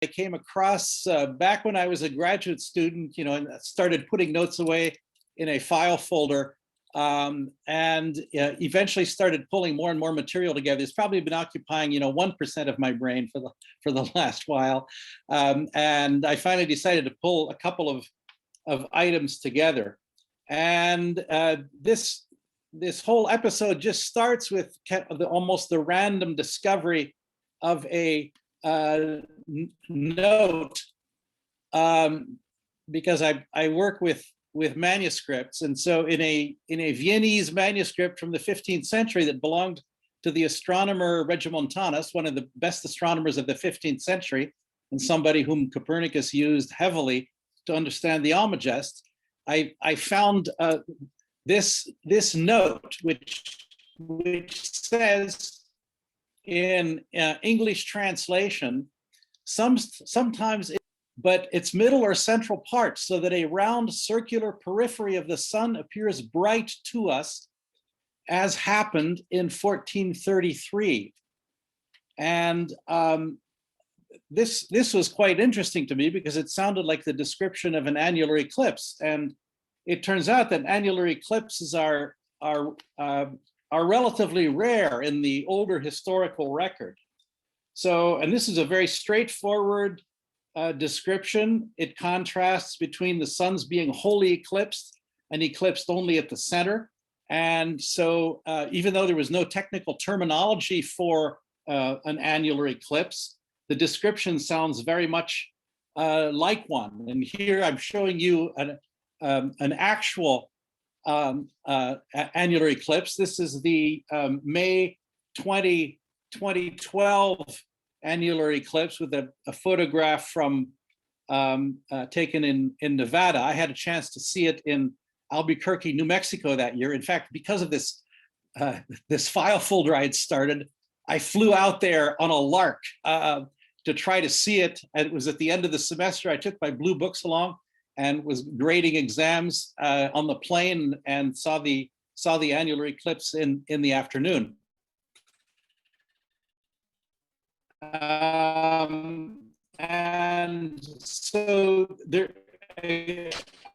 came across back when I was a graduate student, and started putting notes away in a file folder, and eventually started pulling more and more material together. It's probably been occupying, 1% of my brain for the last while, and I finally decided to pull a couple of items together. And this whole episode just starts with almost the random discovery of a note, because I work with manuscripts, and so in a Viennese manuscript from the 15th century that belonged to the astronomer Regiomontanus, one of the best astronomers of the 15th century, and somebody whom Copernicus used heavily to understand the Almagest, I found this note, which says in English translation, sometimes, but its middle or central part, so that a round circular periphery of the sun appears bright to us, as happened in 1433. And this was quite interesting to me, because it sounded like the description of an annular eclipse. And it turns out that annular eclipses are relatively rare in the older historical record. So, and this is a very straightforward description. It contrasts between the sun's being wholly eclipsed and eclipsed only at the center. And so even though there was no technical terminology for an annular eclipse, the description sounds very much like one. And here I'm showing you an actual annular eclipse. This is the May 2012 annular eclipse, with a photograph from taken in Nevada. I had a chance to see it in Albuquerque, New Mexico that year. In fact, because of this file folder I had started, I flew out there on a lark to try to see it. And it was at the end of the semester. I took my blue books along and was grading exams on the plane, and saw the annular eclipse in the afternoon. And so there,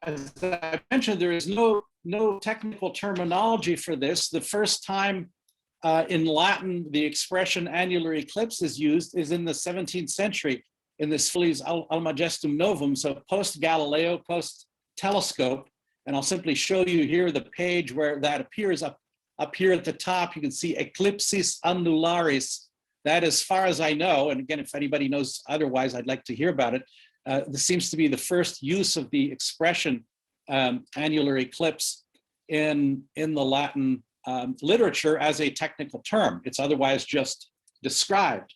as I mentioned, there is no technical terminology for this. The first time in Latin the expression annular eclipse is used is in the 17th century, in the Philis Almagestum Novum, so post-Galileo, post-telescope. And I'll simply show you here the page where that appears. Up here at the top, you can see eclipsis annularis. That, as far as I know, and again, if anybody knows otherwise, I'd like to hear about it. This seems to be the first use of the expression annular eclipse in the Latin literature as a technical term. It's otherwise just described.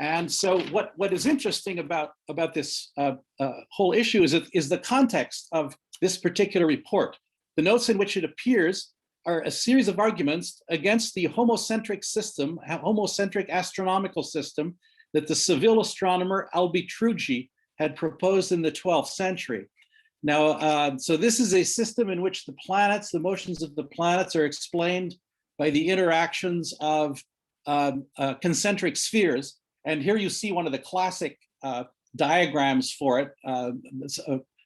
And so what is interesting about this whole issue is the context of this particular report. The notes in which it appears are a series of arguments against the homocentric astronomical system that the Seville astronomer al-Bitruji had proposed in the 12th century. Now, so this is a system in which the motions of the planets are explained by the interactions of concentric spheres. And here you see one of the classic diagrams for it, a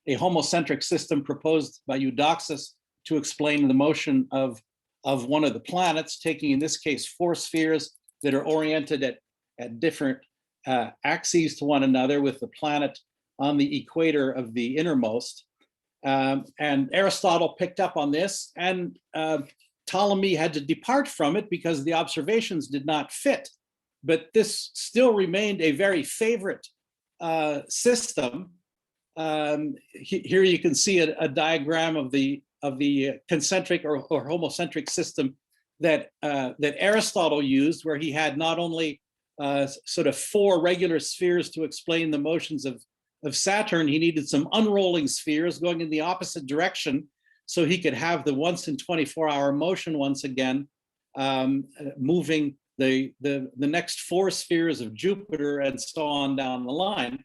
homocentric system proposed by Eudoxus to explain the motion of one of the planets, taking in this case 4 spheres that are oriented at different axes to one another, with the planet on the equator of the innermost. And Aristotle picked up on this, and Ptolemy had to depart from it because the observations did not fit. But this still remained a very favorite system. Here you can see a diagram of the concentric or homocentric system that Aristotle used, where he had not only sort of 4 regular spheres to explain the motions of Saturn, he needed some unrolling spheres going in the opposite direction, so he could have the once in 24-hour motion once again, moving the next 4 spheres of Jupiter, and so on down the line.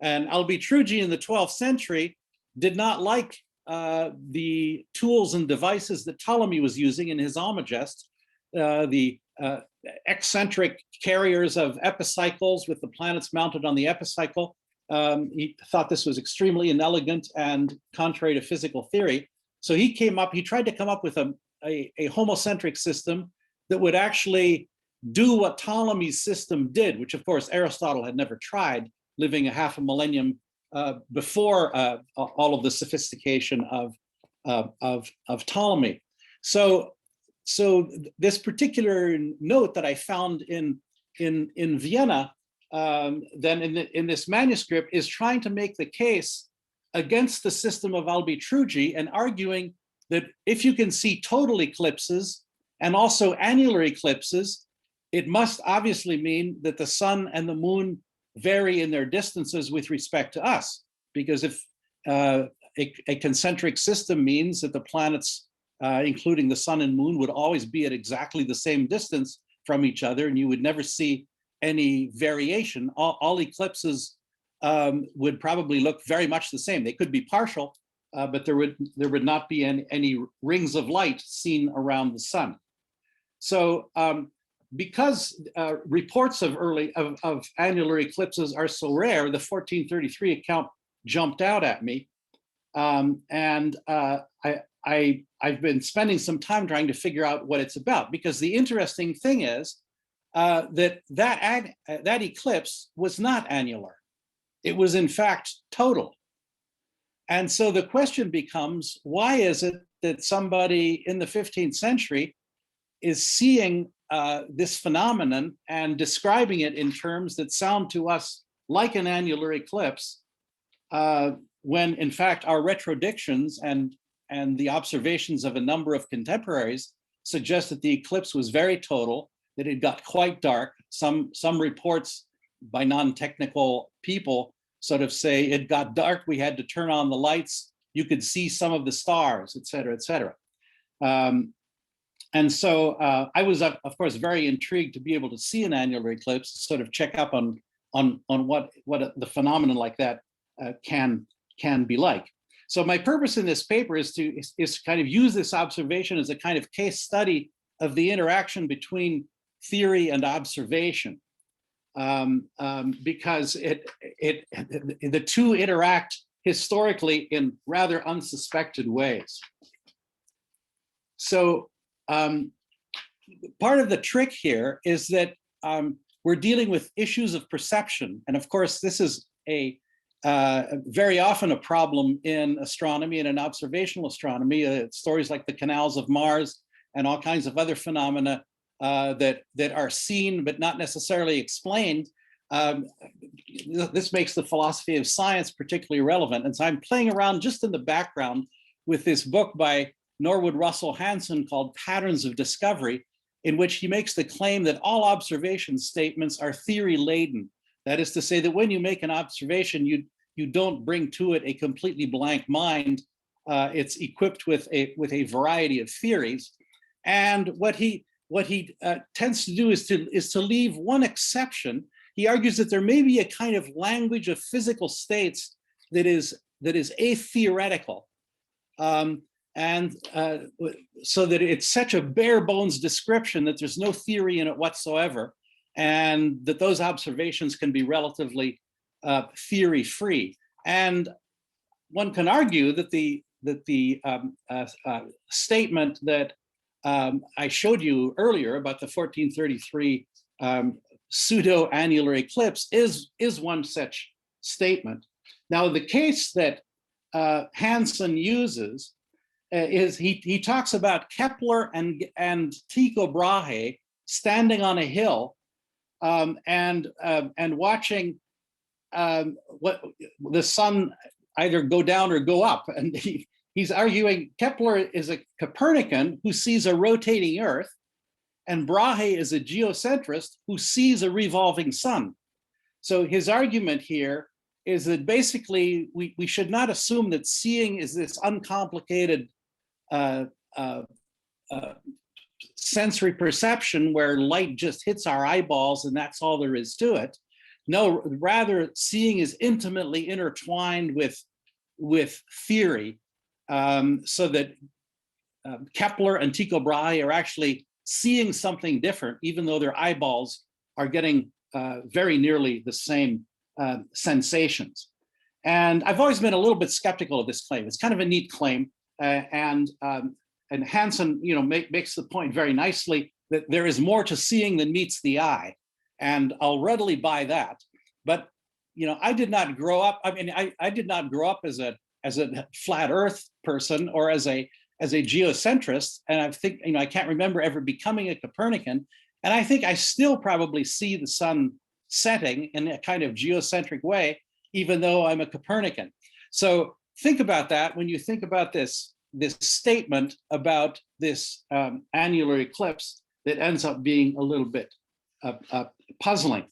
And al-Bitruji in the 12th century did not like the tools and devices that Ptolemy was using in his Almagest, the uh, eccentric carriers of epicycles with the planets mounted on the epicycle. He thought this was extremely inelegant and contrary to physical theory. So he tried to come up with a homocentric system that would actually do what Ptolemy's system did, which of course Aristotle had never tried, living a half a millennium before all of the sophistication of Ptolemy. So this particular note that I found in Vienna, then in this manuscript, is trying to make the case against the system of al-Bitruji and arguing that if you can see total eclipses and also annular eclipses, it must obviously mean that the sun and the moon vary in their distances with respect to us. Because if a concentric system means that the planets, including the sun and moon, would always be at exactly the same distance from each other, and you would never see any variation. All eclipses would probably look very much the same. They could be partial, but there would not be any rings of light seen around the sun. So because reports of annular eclipses are so rare, the 1433 account jumped out at me, and I've been spending some time trying to figure out what it's about, because the interesting thing is that eclipse was not annular. It was in fact total. And so the question becomes, why is it that somebody in the 15th century is seeing this phenomenon and describing it in terms that sound to us like an annular eclipse, when in fact our retrodictions and the observations of a number of contemporaries suggest that the eclipse was very total, that it got quite dark. Some reports by non-technical people sort of say it got dark, we had to turn on the lights, you could see some of the stars, et cetera, et cetera. And so I was, of course, very intrigued to be able to see an annular eclipse, sort of check up on what the phenomenon like that can be like. So my purpose in this paper is to kind of use this observation as a kind of case study of the interaction between theory and observation, because the two interact historically in rather unsuspected ways. So part of the trick here is that we're dealing with issues of perception. And of course, this is very often a problem in astronomy and in observational astronomy. Stories like the canals of Mars and all kinds of other phenomena that are seen but not necessarily explained. This makes the philosophy of science particularly relevant. And so I'm playing around just in the background with this book by Norwood Russell Hanson called Patterns of Discovery, in which he makes the claim that all observation statements are theory laden. That is to say that when you make an observation, you don't bring to it a completely blank mind. It's equipped with a variety of theories. And what he tends to do is to leave one exception. He argues that there may be a kind of language of physical states that is atheoretical. So that it's such a bare bones description that there's no theory in it whatsoever, and that those observations can be relatively theory free. And one can argue that the statement that I showed you earlier about the 1433 pseudo-annular eclipse is one such statement. Now, the case that Hanson uses is he talks about Kepler and Tycho Brahe standing on a hill and watching what the sun either go down or go up. And he's arguing Kepler is a Copernican who sees a rotating Earth, and Brahe is a geocentrist who sees a revolving sun. So his argument here is that basically we should not assume that seeing is this uncomplicated sensory perception where light just hits our eyeballs and that's all there is to it. No, rather seeing is intimately intertwined with theory, so that Kepler and Tycho Brahe are actually seeing something different, even though their eyeballs are getting very nearly the same sensations. And I've always been a little bit skeptical of this claim. It's kind of a neat claim, and Hansen, makes the point very nicely that there is more to seeing than meets the eye, and I'll readily buy that. But I did not grow up. I mean, I did not grow up as a flat Earth person or as a geocentrist, and I think I can't remember ever becoming a Copernican. And I think I still probably see the sun setting in a kind of geocentric way, even though I'm a Copernican. So think about that when you think about this statement about this annular eclipse that ends up being a little bit puzzling.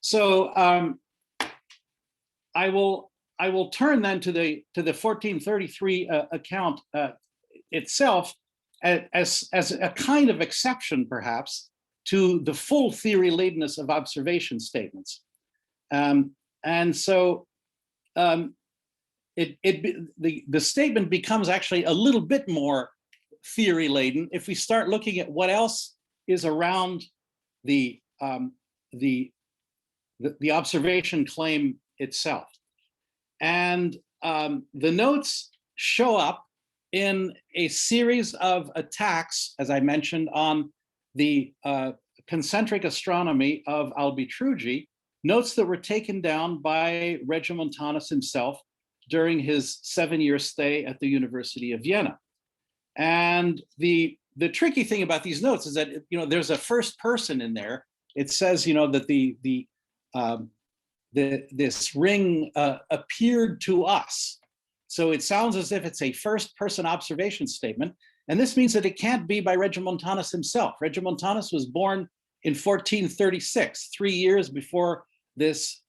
So I will turn then to the 1433 account itself as a kind of exception, perhaps, to the full theory ladeness of observation statements. And so the statement becomes actually a little bit more theory laden if we start looking at what else is around the observation claim itself. And the notes show up in a series of attacks, as I mentioned, on the concentric astronomy of al-Bitruji, notes that were taken down by Regiomontanus himself during his 7-year stay at the University of Vienna. And the tricky thing about these notes is that there's a first person in there. It says that this ring appeared to us. So it sounds as if it's a first person observation statement. And this means that it can't be by Regiomontanus himself. Regiomontanus was born in 1436, 3 years before this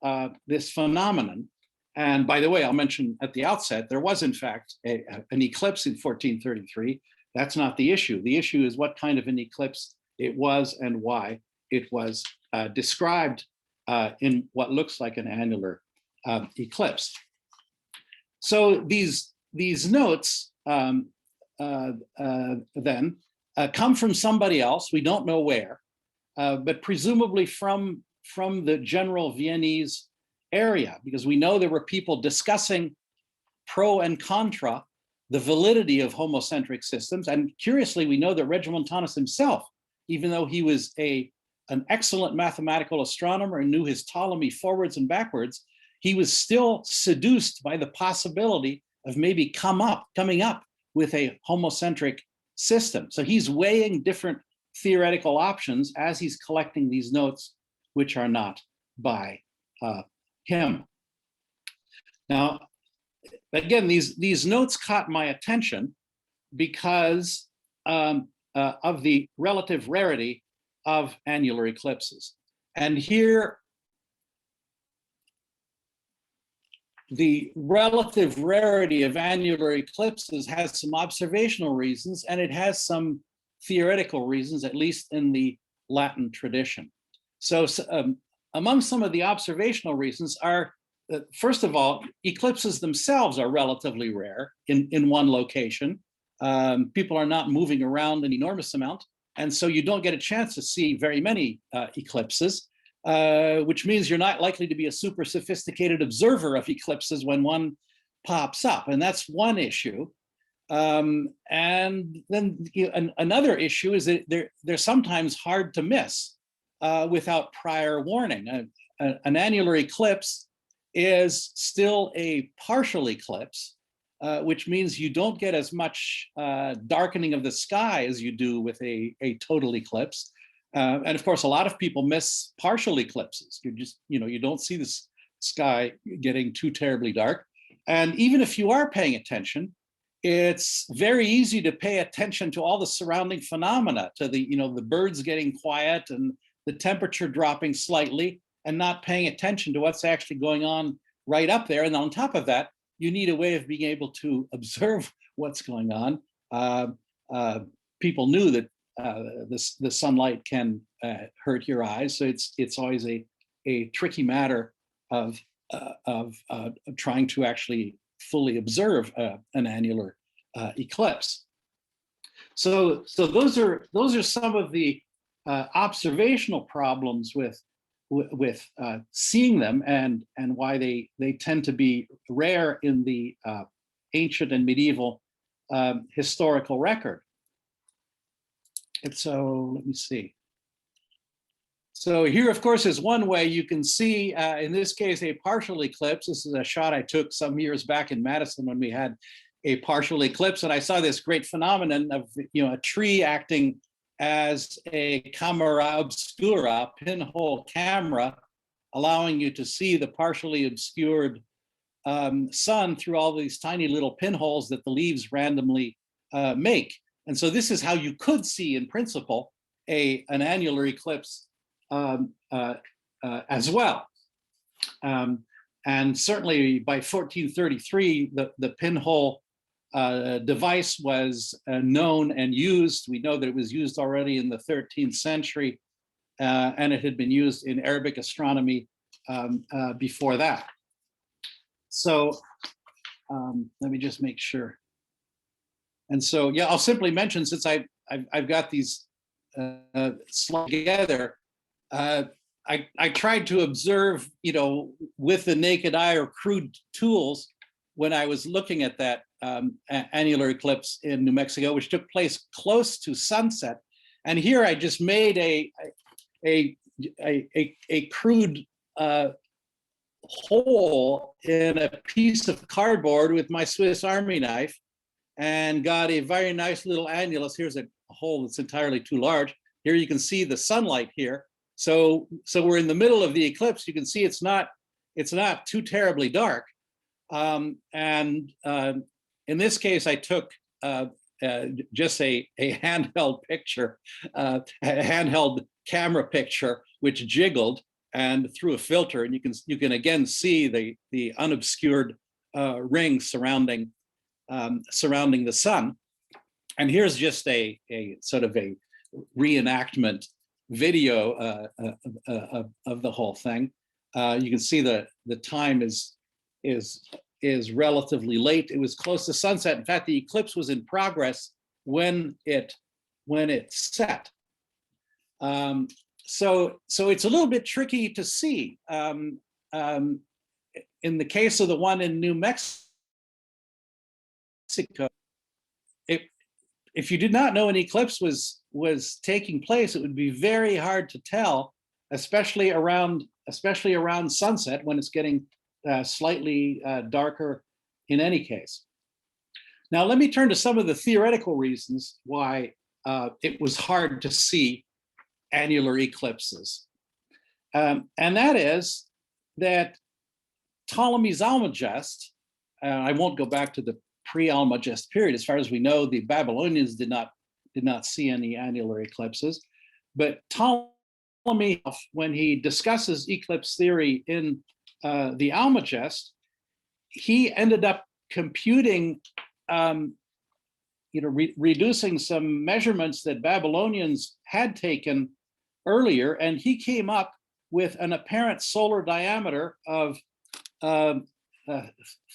phenomenon. And by the way, I'll mention at the outset, there was in fact an eclipse in 1433. That's not the issue. The issue is what kind of an eclipse it was and why it was described in what looks like an annular eclipse. So these notes then come from somebody else. We don't know where, but presumably from the general Viennese area, because we know there were people discussing pro and contra the validity of homocentric systems. And curiously, we know that Regiomontanus himself, even though he was an excellent mathematical astronomer and knew his Ptolemy forwards and backwards, he was still seduced by the possibility of maybe coming up with a homocentric system. So he's weighing different theoretical options as he's collecting these notes, which are not by him. Now, again, these notes caught my attention because of the relative rarity of annular eclipses. And here, the relative rarity of annular eclipses has some observational reasons, and it has some theoretical reasons, at least in the Latin tradition. So among some of the observational reasons are, first of all, eclipses themselves are relatively rare in one location. People are not moving around an enormous amount, and so you don't get a chance to see very many eclipses, which means you're not likely to be a super sophisticated observer of eclipses when one pops up, and that's one issue. And then another issue is that they're sometimes hard to miss without prior warning. An annular eclipse is still a partial eclipse, which means you don't get as much darkening of the sky as you do with a total eclipse. And of course, a lot of people miss partial eclipses. You don't see the sky getting too terribly dark. And even if you are paying attention, it's very easy to pay attention to all the surrounding phenomena, to the birds getting quiet and the temperature dropping slightly, and not paying attention to what's actually going on right up there. And on top of that, you need a way of being able to observe what's going on. People knew that the sunlight can hurt your eyes, so it's always a tricky matter of trying to actually fully observe an annular eclipse. So those are some of the observational problems with seeing them, and why they tend to be rare in the ancient and medieval historical record. And so let me see. So here, of course, is one way you can see, in this case, a partial eclipse. This is a shot I took some years back in Madison when we had a partial eclipse, and I saw this great phenomenon of, you know, a tree acting as a camera obscura, pinhole camera, allowing you to see the partially obscured sun through all these tiny little pinholes that the leaves randomly make. And so this is how you could see, in principle, an annular eclipse as well. And certainly by 1433, the pinhole device was known and used. We know that it was used already in the 13th century, and it had been used in Arabic astronomy before that. So let me just make sure. And so, yeah, I'll simply mention, since I've got these slides together, I tried to observe, you know, with the naked eye or crude tools when I was looking at that annular eclipse in New Mexico, which took place close to sunset. And here I just made a crude hole in a piece of cardboard with my Swiss Army knife, and got a very nice little annulus. Here's a hole that's entirely too large. Here you can see the sunlight here. So we're in the middle of the eclipse. You can see it's not too terribly dark. And in this case, I took just a handheld picture, a handheld camera picture, which jiggled and through a filter, and you can again see the unobscured ring surrounding the sun. And here's just a sort of a reenactment video of the whole thing. You can see the time is relatively late. It was close to sunset. In fact, the eclipse was in progress when it set. So it's a little bit tricky to see. In the case of the one in New Mexico, if you did not know an eclipse was taking place, it would be very hard to tell, especially around sunset, when it's getting slightly darker in any case. Now, let me turn to some of the theoretical reasons why it was hard to see annular eclipses. And that is that Ptolemy's Almagest, I won't go back to the pre-Almagest period. As far as we know, the Babylonians did not see any annular eclipses, but Ptolemy, when he discusses eclipse theory in the Almagest, he ended up computing, reducing some measurements that Babylonians had taken earlier, and he came up with an apparent solar diameter of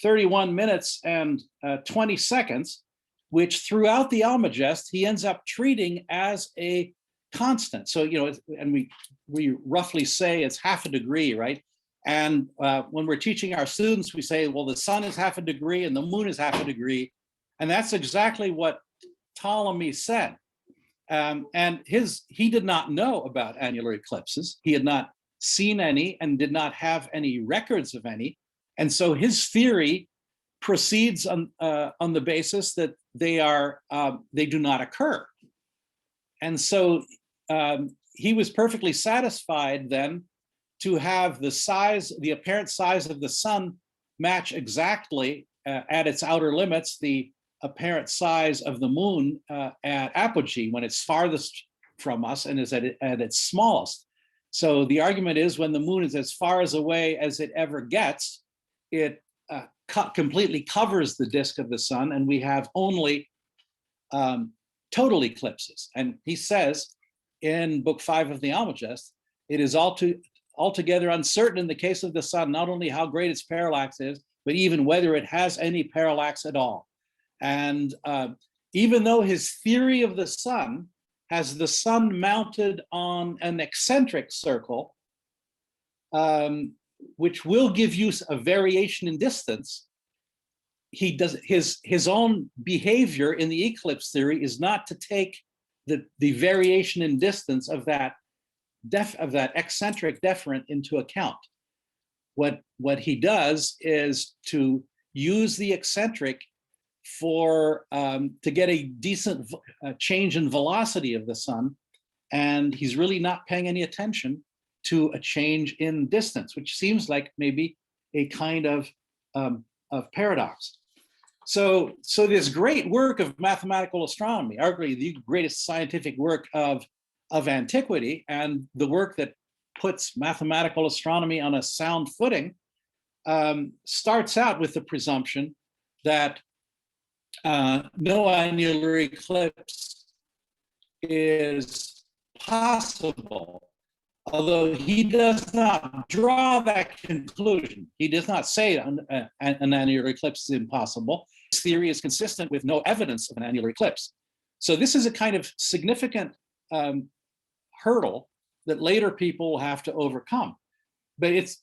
31 minutes and 20 seconds, which throughout the Almagest, he ends up treating as a constant. So, you know, and we roughly say it's half a degree, right? And when we're teaching our students, we say, well, the sun is half a degree and the moon is half a degree. And that's exactly what Ptolemy said. And he did not know about annular eclipses. He had not seen any and did not have any records of any. And so his theory proceeds on the basis that they do not occur. And so he was perfectly satisfied then to have the apparent size of the sun match exactly at its outer limits the apparent size of the moon at apogee, when it's farthest from us and is at its smallest. So the argument is, when the moon is as far away as it ever gets, it completely covers the disk of the sun, and we have only total eclipses. And he says in Book 5 of the Almagest, it is altogether uncertain in the case of the sun, not only how great its parallax is, but even whether it has any parallax at all. And even though his theory of the sun has the sun mounted on an eccentric circle, which will give you a variation in distance, he does his own behavior in the eclipse theory is not to take the variation in distance of that eccentric deferent into account. What he does is to use the eccentric for to get a decent change in velocity of the sun, and he's really not paying any attention to a change in distance, which seems like maybe a kind of paradox. So this great work of mathematical astronomy, arguably the greatest scientific work of antiquity, and the work that puts mathematical astronomy on a sound footing, starts out with the presumption that no annular eclipse is possible, although he does not draw that conclusion. He does not say an annular eclipse is impossible. His theory is consistent with no evidence of an annular eclipse. So this is a kind of significant hurdle that later people will have to overcome. But it's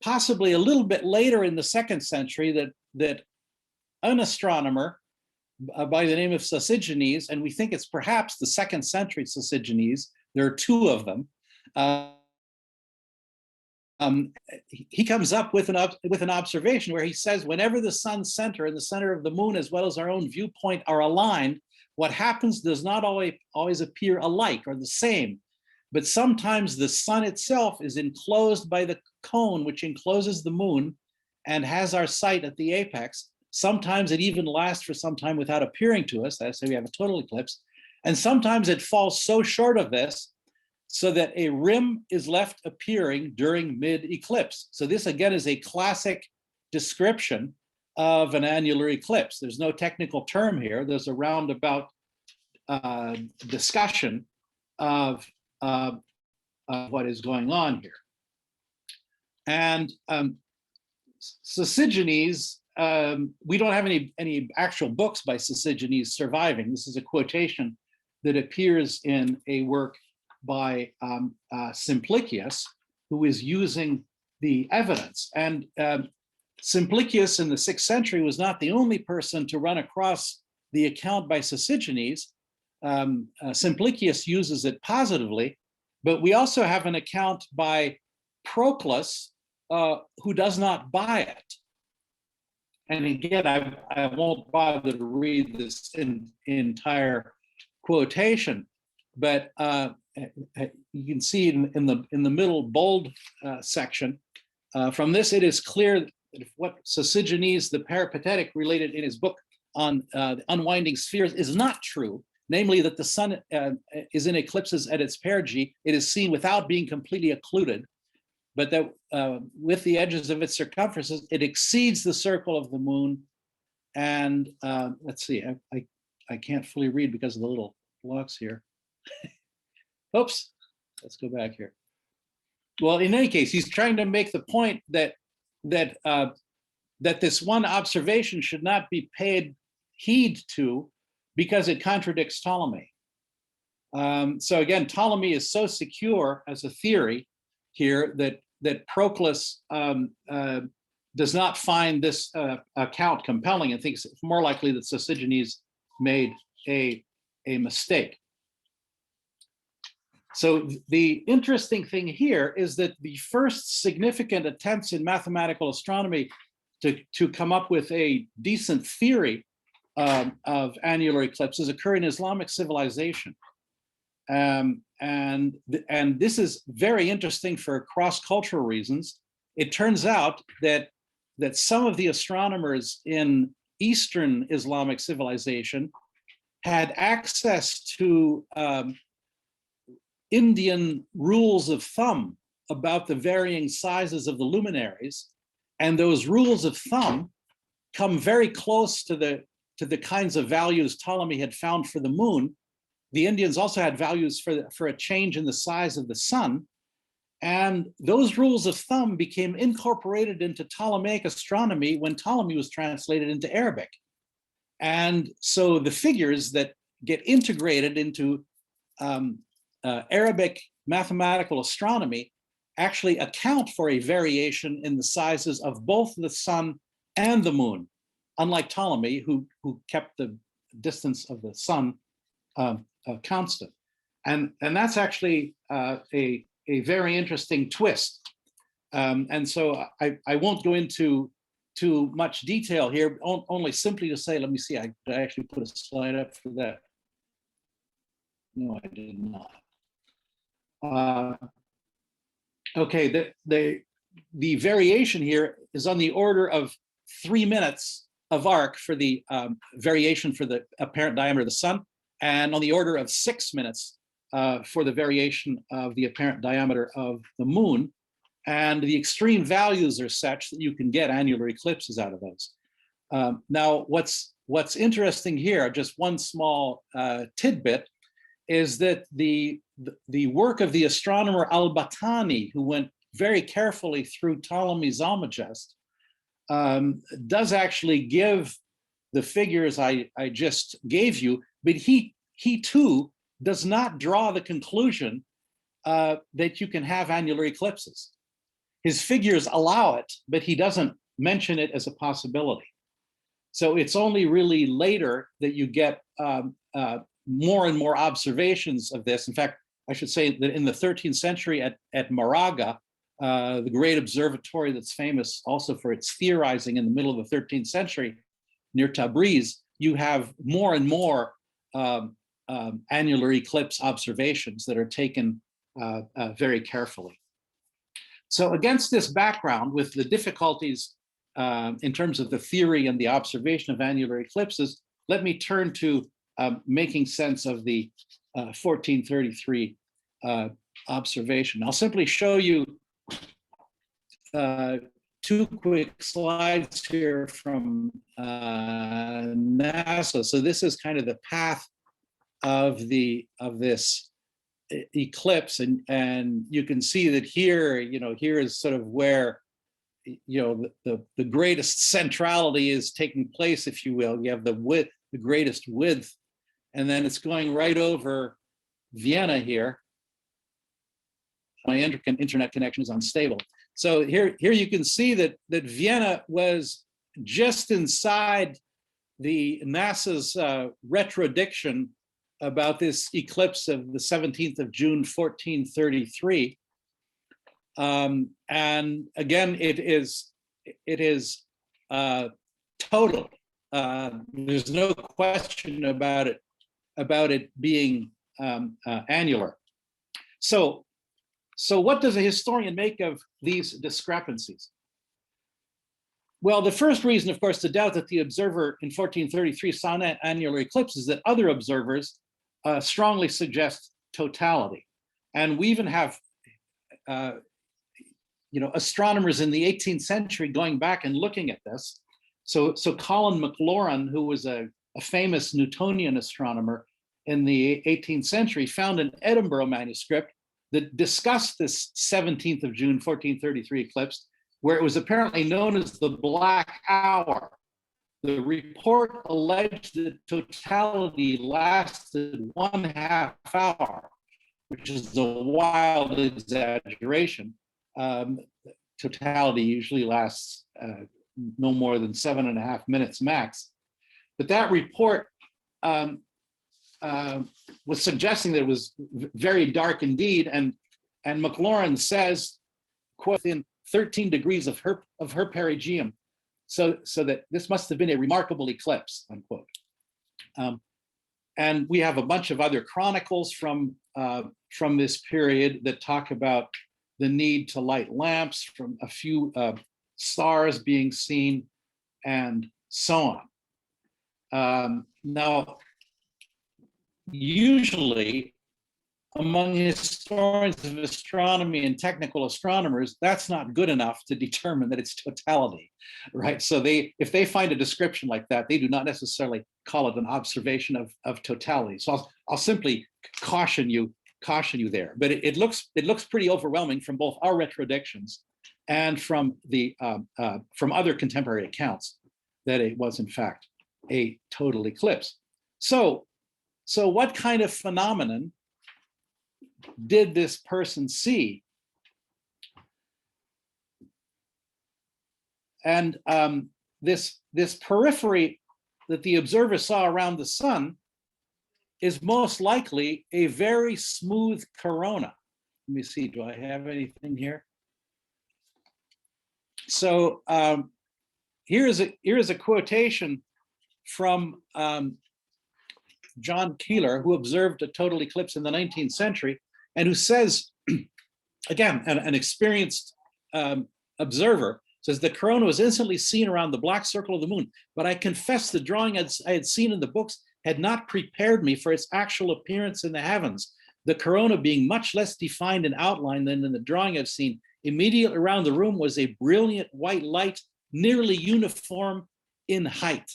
possibly a little bit later in the 2nd century that an astronomer by the name of Sosigenes, and we think it's perhaps the 2nd century Sosigenes, there are 2 of them, he comes up with an observation where he says, whenever the sun's center and the center of the moon, as well as our own viewpoint, are aligned, what happens does not always appear alike or the same, but sometimes the sun itself is enclosed by the cone which encloses the moon and has our sight at the apex. Sometimes it even lasts for some time without appearing to us. That's say we have a total eclipse. And sometimes it falls so short of this so that a rim is left appearing during mid-eclipse. So this again is a classic description of an annular eclipse. There's no technical term here. There's a roundabout discussion of what is going on here. And Sosigenes, we don't have any actual books by Sosigenes surviving. This is a quotation that appears in a work by Simplicius, who is using the evidence. And Simplicius in the 6th century was not the only person to run across the account by Sosigenes. Simplicius uses it positively, but we also have an account by Proclus, who does not buy it. And again, I won't bother to read this entire quotation, but you can see in the middle bold section, from this it is clear that what Sosigenes the Peripatetic related in his book on the unwinding spheres is not true, namely that the sun is in eclipses at its perigee. It is seen without being completely occluded, but that with the edges of its circumferences, it exceeds the circle of the moon. And let's see, I can't fully read because of the little blocks here. Oops, let's go back here. Well, in any case, he's trying to make the point that this one observation should not be paid heed to because it contradicts Ptolemy. So again, Ptolemy is so secure as a theory here that Proclus does not find this account compelling and thinks it's more likely that Sosigenes made a mistake. So the interesting thing here is that the first significant attempts in mathematical astronomy to come up with a decent theory of annular eclipses occur in Islamic civilization. And this is very interesting for cross-cultural reasons. It turns out that some of the astronomers in Eastern Islamic civilization had access to Indian rules of thumb about the varying sizes of the luminaries, and those rules of thumb come very close to the kinds of values Ptolemy had found for the moon. The Indians also had values for a change in the size of the sun, and those rules of thumb became incorporated into Ptolemaic astronomy when Ptolemy was translated into Arabic. And so the figures that get integrated into Arabic mathematical astronomy actually account for a variation in the sizes of both the sun and the moon, unlike Ptolemy, who kept the distance of the sun constant. And that's actually a very interesting twist. And so I won't go into too much detail here, only simply to say, let me see, I actually put a slide up for that. No, I did not. Okay, the variation here is on the order of 3 minutes of arc for the variation for the apparent diameter of the sun, and on the order of 6 minutes for the variation of the apparent diameter of the moon. And the extreme values are such that you can get annular eclipses out of those. Now, what's interesting here, just one small tidbit, is that the work of the astronomer al-Batani, who went very carefully through Ptolemy's Almagest, does actually give the figures I just gave you, but he too does not draw the conclusion that you can have annular eclipses. His figures allow it, but he doesn't mention it as a possibility. So it's only really later that you get more and more observations of this. In fact, I should say that in the 13th century at Moraga, the great observatory that's famous also for its theorizing in the middle of the 13th century near Tabriz, you have more and more annular eclipse observations that are taken very carefully. So against this background, with the difficulties in terms of the theory and the observation of annular eclipses, let me turn to making sense of the 1433 observation. I'll simply show you 2 quick slides here from NASA. So this is kind of the path of this eclipse, and you can see that here, here is sort of where the greatest centrality is taking place, if you will. You have the greatest width, and then it's going right over Vienna here. My internet connection is unstable. So here you can see that Vienna was just inside the NASA's retrodiction about this eclipse of the 17th of June, 1433. And again, it is total. There's no question about it being annular. So what does a historian make of these discrepancies? Well, the first reason, of course, to doubt that the observer in 1433 saw an annular eclipse is that other observers strongly suggest totality. And we even have astronomers in the 18th century going back and looking at this. So Colin Maclaurin, who was a famous Newtonian astronomer in the 18th century, found an Edinburgh manuscript that discussed this 17th of June, 1433 eclipse, where it was apparently known as the Black Hour. The report alleged that totality lasted 1/2 hour, which is a wild exaggeration. Totality usually lasts no more than 7.5 minutes max. But that report was suggesting that it was very dark indeed, and Maclaurin says, quote, "in 13 degrees of her perigeuum," so that this must have been a remarkable eclipse, unquote. And we have a bunch of other chronicles from this period that talk about the need to light lamps, from a few stars being seen, and so on. Now, usually among historians of astronomy and technical astronomers, that's not good enough to determine that it's totality, right? So if they find a description like that, they do not necessarily call it an observation of totality. So I'll simply caution you there. But it looks pretty overwhelming from both our retrodictions and from other contemporary accounts that it was in fact a total eclipse. So what kind of phenomenon did this person see? And this periphery that the observer saw around the sun is most likely a very smooth corona. Let me see, do I have anything here? So here is a quotation from John Keeler, who observed a total eclipse in the 19th century, and who says, again, an experienced observer, says the corona was instantly seen around the black circle of the moon, but I confess the drawing I had seen in the books had not prepared me for its actual appearance in the heavens, the corona being much less defined in outline than in the drawing I've seen. Immediately around the room was a brilliant white light, nearly uniform in height.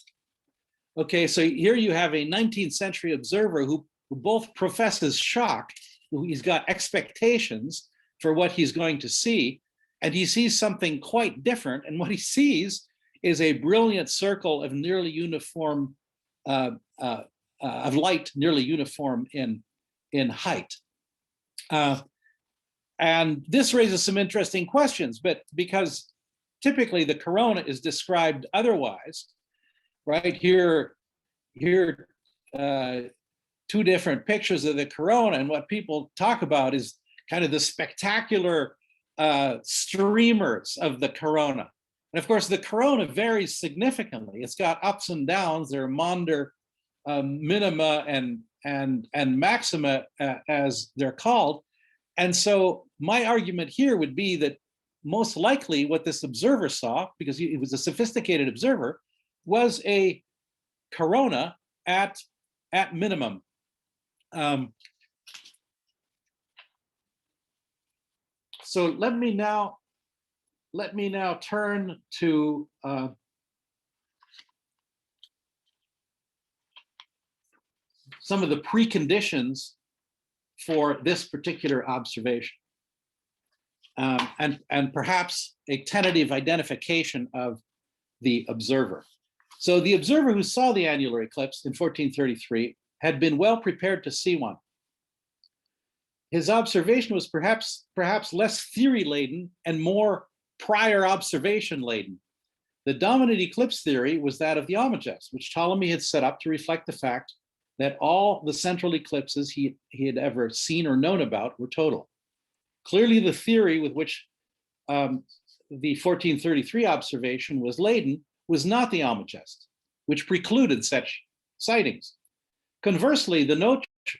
Okay, so here you have a 19th century observer who both professes shock, he's got expectations for what he's going to see, and he sees something quite different, and what he sees is a brilliant circle of nearly uniform, of light nearly uniform in height. And this raises some interesting questions, but because typically the corona is described otherwise, right? Here, two different pictures of the corona, and what people talk about is kind of the spectacular streamers of the corona. And of course, the corona varies significantly. It's got ups and downs. There are maunder minima and maxima, as they're called. And so my argument here would be that most likely what this observer saw, because he was a sophisticated observer, was a corona at minimum. So let me now turn to some of the preconditions for this particular observation, and perhaps a tentative identification of the observer. So the observer who saw the annular eclipse in 1433 had been well prepared to see one. His observation was perhaps less theory-laden and more prior observation-laden. The dominant eclipse theory was that of the Almagest, which Ptolemy had set up to reflect the fact that all the central eclipses he had ever seen or known about were total. Clearly, the theory with which the 1433 observation was laden was not the Almagest, which precluded such sightings. Conversely, the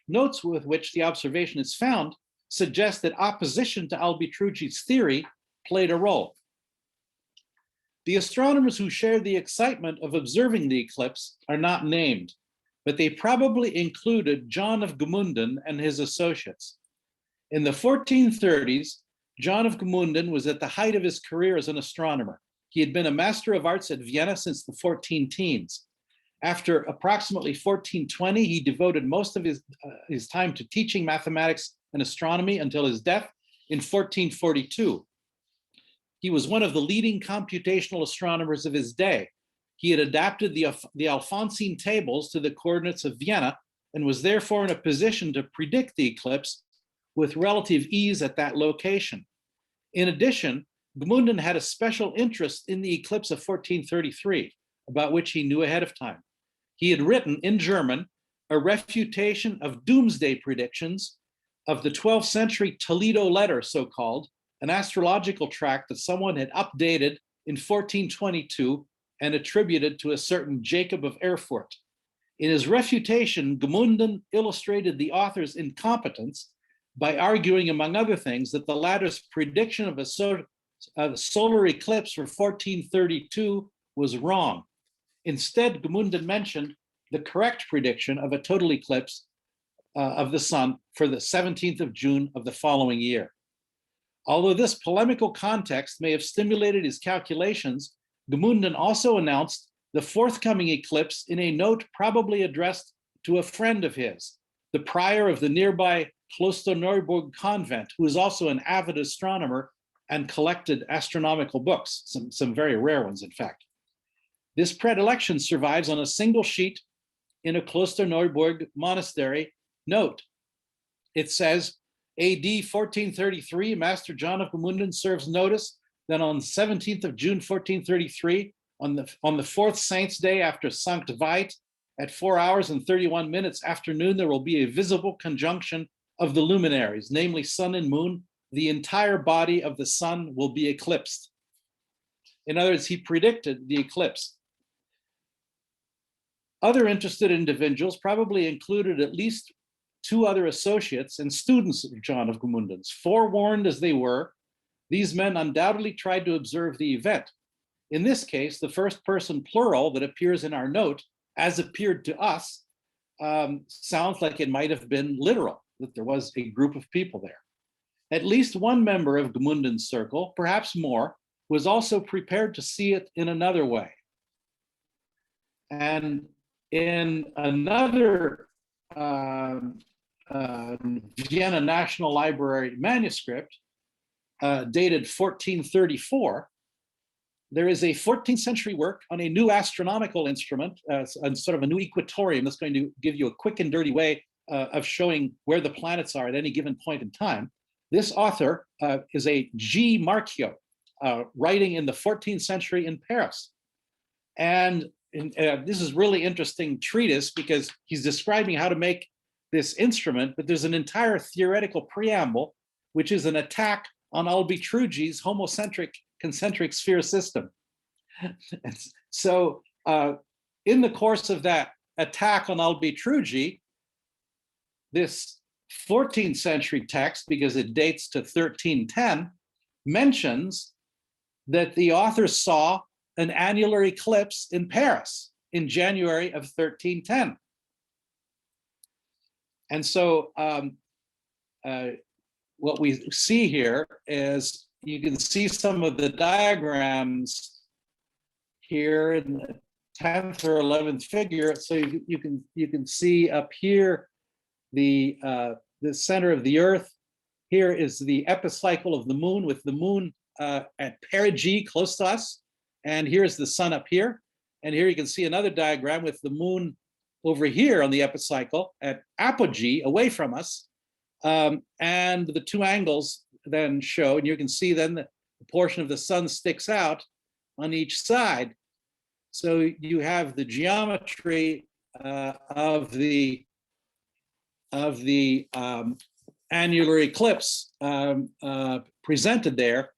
notes with which the observation is found suggest that opposition to al-Bitruji's theory played a role. The astronomers who shared the excitement of observing the eclipse are not named, but they probably included John of Gmunden and his associates. In the 1430s, John of Gmunden was at the height of his career as an astronomer. He had been a master of arts at Vienna since the 14 teens. After approximately 1420, he devoted most of his time to teaching mathematics and astronomy until his death in 1442. He was one of the leading computational astronomers of his day. He had adapted the Alphonsine tables to the coordinates of Vienna and was therefore in a position to predict the eclipse with relative ease at that location. In addition, Gmunden had a special interest in the eclipse of 1433, about which he knew ahead of time. He had written in German a refutation of doomsday predictions of the 12th century Toledo letter, so-called, an astrological tract that someone had updated in 1422 and attributed to a certain Jacob of Erfurt. In his refutation, Gmunden illustrated the author's incompetence by arguing, among other things, that the latter's prediction of a solar eclipse for 1432 was wrong. Instead, Gmunden mentioned the correct prediction of a total eclipse of the sun for the 17th of June of the following year. Although this polemical context may have stimulated his calculations, Gmunden also announced the forthcoming eclipse in a note probably addressed to a friend of his, the prior of the nearby Klosterneuburg convent, who is also an avid astronomer and collected astronomical books, some very rare ones, in fact. This predilection survives on a single sheet in a Klosterneuburg monastery note. It says, AD 1433, Master John of Gmunden serves notice that on the 17th of June, 1433, on the fourth saint's day after Sankt Veit, at 4 hours and 31 minutes afternoon, there will be a visible conjunction of the luminaries, namely sun and moon. The entire body of the sun will be eclipsed. In other words, he predicted the eclipse. Other interested individuals probably included at least 2 other associates and students of John of Gmunden's. Forewarned as they were, these men undoubtedly tried to observe the event. In this case, the first person plural that appears in our note, as appeared to us, sounds like it might have been literal, that there was a group of people there. At least one member of Gmunden's circle, perhaps more, was also prepared to see it in another way. And in another Vienna National Library manuscript, dated 1434, there is a 14th century work on a new astronomical instrument, and sort of a new equatorium that's going to give you a quick and dirty way of showing where the planets are at any given point in time. This author is a G. Marchio, writing in the 14th century in Paris. And this is really interesting treatise because he's describing how to make this instrument, but there's an entire theoretical preamble, which is an attack on al-Bitruji's homocentric concentric sphere system. And so in the course of that attack on al-Bitruji, this 14th century text, because it dates to 1310, mentions that the author saw an annular eclipse in Paris in January of 1310. And so what we see here is, you can see some of the diagrams here in the 10th or 11th figure. So you can see up here the center of the Earth. Here is the epicycle of the moon, with the moon at perigee, close to us. And here's the sun up here. And here you can see another diagram with the moon over here on the epicycle at apogee, away from us. And the 2 angles then show, and you can see then the portion of the sun sticks out on each side. So you have the geometry of the annular eclipse presented there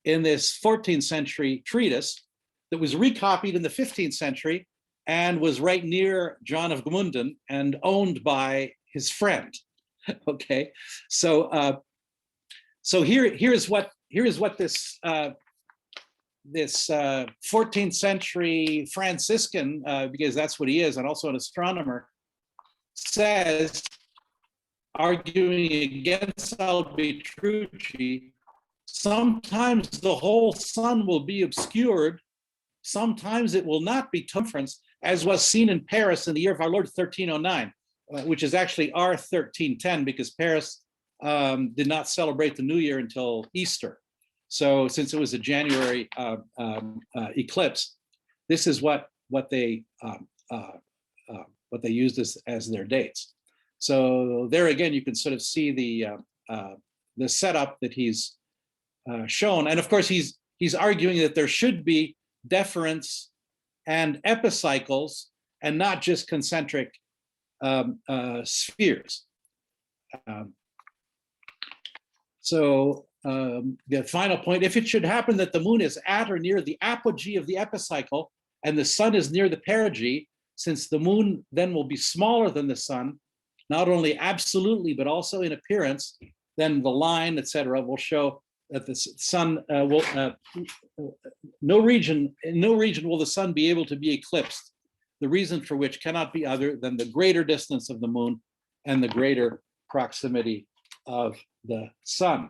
in this 14th century treatise that was recopied in the 15th century and was right near John of Gmunden and owned by his friend. Okay, so here is what this 14th century Franciscan, because that's what he is, and also an astronomer, says, arguing against al-Bitruji. Sometimes the whole sun will be obscured, sometimes it will not be circumference, as was seen in Paris in the year of our Lord 1309, which is actually our 1310, because Paris did not celebrate the New Year until Easter. So since it was a January eclipse, this is what they used as their dates. So there again, you can sort of see the setup that he's shown, and of course he's arguing that there should be deferents and epicycles and not just concentric spheres. The final point, if it should happen that the moon is at or near the apogee of the epicycle and the sun is near the perigee, since the moon then will be smaller than the sun, not only absolutely, but also in appearance, then the line, etc., will show that the sun no region will the sun be able to be eclipsed, the reason for which cannot be other than the greater distance of the moon and the greater proximity of the sun.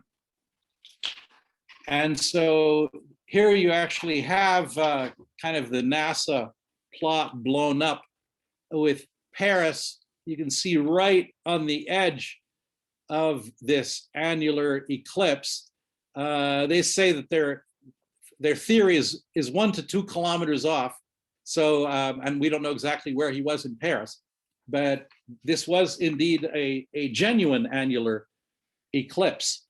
And so here you actually have kind of the NASA plot blown up with Paris. You can see right on the edge of this annular eclipse. They say that their theory is 1 to 2 kilometers off, So, and we don't know exactly where he was in Paris, but this was indeed a genuine annular eclipse.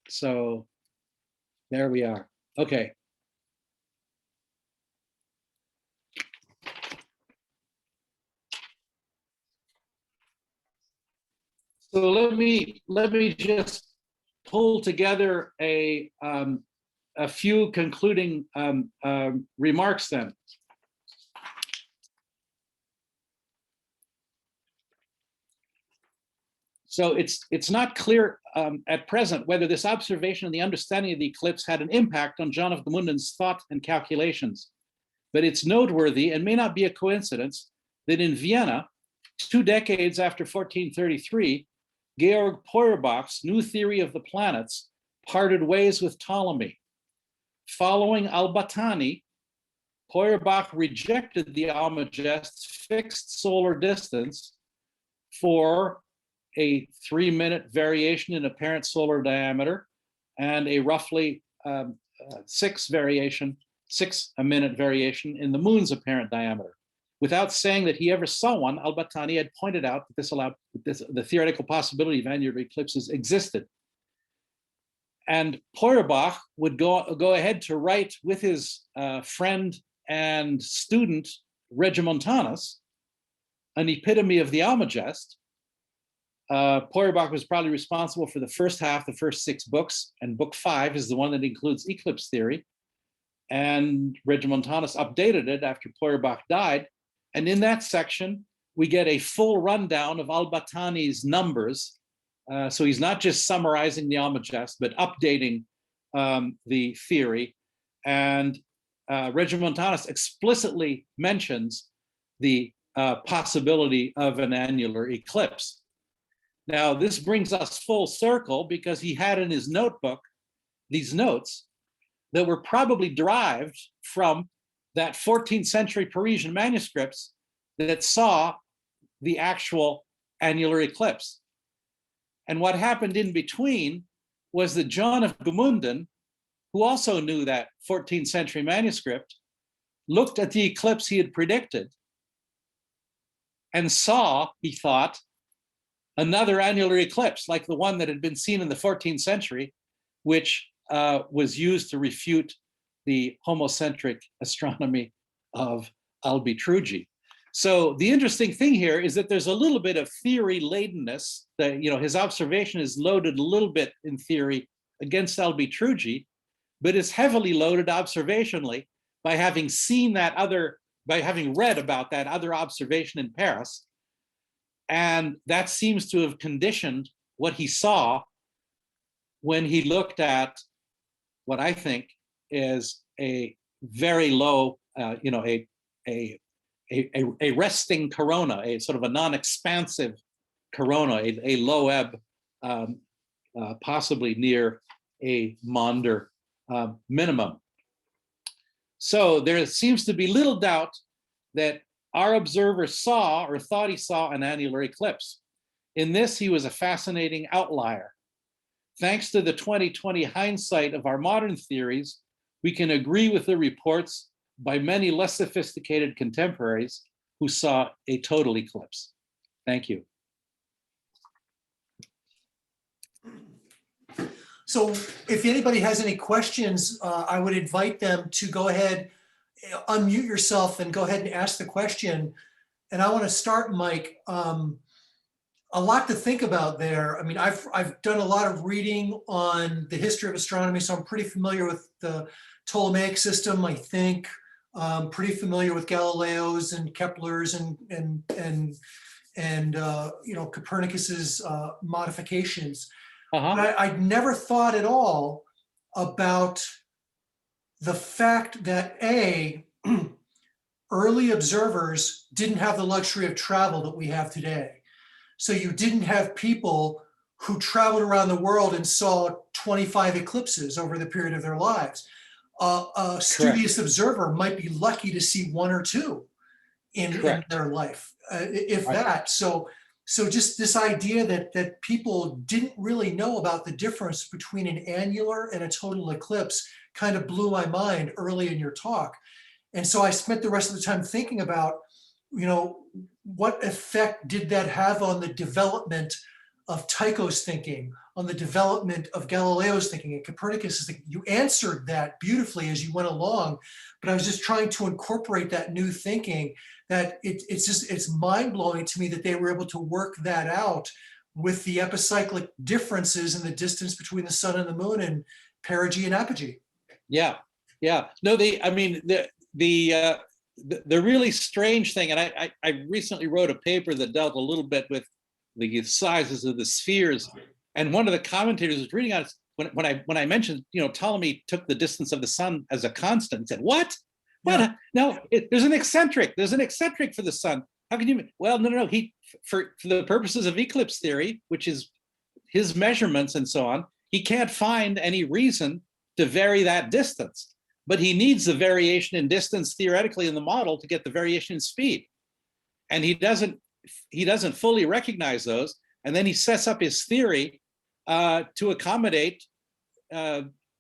So there we are. Okay. So let me just pull together a few concluding remarks then. So it's not clear at present whether this observation and the understanding of the eclipse had an impact on John of Gmunden's thought and calculations. But it's noteworthy and may not be a coincidence that in Vienna, 2 decades after 1433, Georg Feuerbach's new theory of the planets parted ways with Ptolemy. Following al-Battani, Feuerbach rejected the Almagest's fixed solar distance for a 3-minute variation in apparent solar diameter and a roughly 6-minute variation in the moon's apparent diameter. Without saying that he ever saw one, al-Battani had pointed out that this allowed the theoretical possibility of annular eclipses existed. And Feuerbach would go ahead to write with his friend and student Regiomontanus an epitome of the Almagest. Feuerbach was probably responsible for the first half, the first 6 books, and book 5 is the one that includes eclipse theory. And Regiomontanus updated it after Feuerbach died. And in that section, we get a full rundown of al-Battani's numbers. So he's not just summarizing the Almagest, but updating the theory. And Regiomontanus explicitly mentions the possibility of an annular eclipse. Now, this brings us full circle because he had in his notebook these notes that were probably derived from that 14th century Parisian manuscripts that saw the actual annular eclipse. And what happened in between was that John of Gmunden, who also knew that 14th century manuscript, looked at the eclipse he had predicted and saw, he thought, another annular eclipse like the one that had been seen in the 14th century, which was used to refute the homocentric astronomy of al-Bitruji. So the interesting thing here is that there's a little bit of theory ladenness, that his observation is loaded a little bit in theory against al-Bitruji, but is heavily loaded observationally by having seen by having read about that other observation in Paris. And that seems to have conditioned what he saw when he looked at what I think is a very low, a resting corona, a sort of a non-expansive corona, a low ebb, possibly near a Maunder minimum. So there seems to be little doubt that our observer saw or thought he saw an annular eclipse. In this, he was a fascinating outlier. Thanks to the 2020 hindsight of our modern theories, we can agree with the reports by many less sophisticated contemporaries who saw a total eclipse. Thank you. So if anybody has any questions, I would invite them to go ahead, unmute yourself and go ahead and ask the question. And I want to start, Mike. A lot to think about there. I mean, I've done a lot of reading on the history of astronomy, so I'm pretty familiar with the Ptolemaic system, I think. Pretty familiar with Galileo's and Kepler's and Copernicus's modifications. But I'd never thought at all about the fact that early observers didn't have the luxury of travel that we have today. So you didn't have people who traveled around the world and saw 25 eclipses over the period of their lives. A studious observer might be lucky to see 1 or 2 in their life, if that. So just this idea that people didn't really know about the difference between an annular and a total eclipse kind of blew my mind early in your talk. And so I spent the rest of the time thinking about, what effect did that have on the development of Tycho's thinking, on the development of Galileo's thinking and Copernicus' thinking. You answered that beautifully as you went along, but I was just trying to incorporate that new thinking, that it's mind-blowing to me that they were able to work that out with the epicyclic differences in the distance between the sun and the moon and perigee and apogee. Yeah, yeah. No, the really strange thing, and I recently wrote a paper that dealt a little bit with the sizes of the spheres, and one of the commentators was reading on it when I mentioned, Ptolemy took the distance of the sun as a constant, and said, "What? What? Yeah. No, there's an eccentric. There's an eccentric for the sun. How can you?" Well, no. He, for the purposes of eclipse theory, which is his measurements and so on, he can't find any reason to vary that distance. But he needs the variation in distance theoretically in the model to get the variation in speed. And he doesn't fully recognize those. And then he sets up his theory to accommodate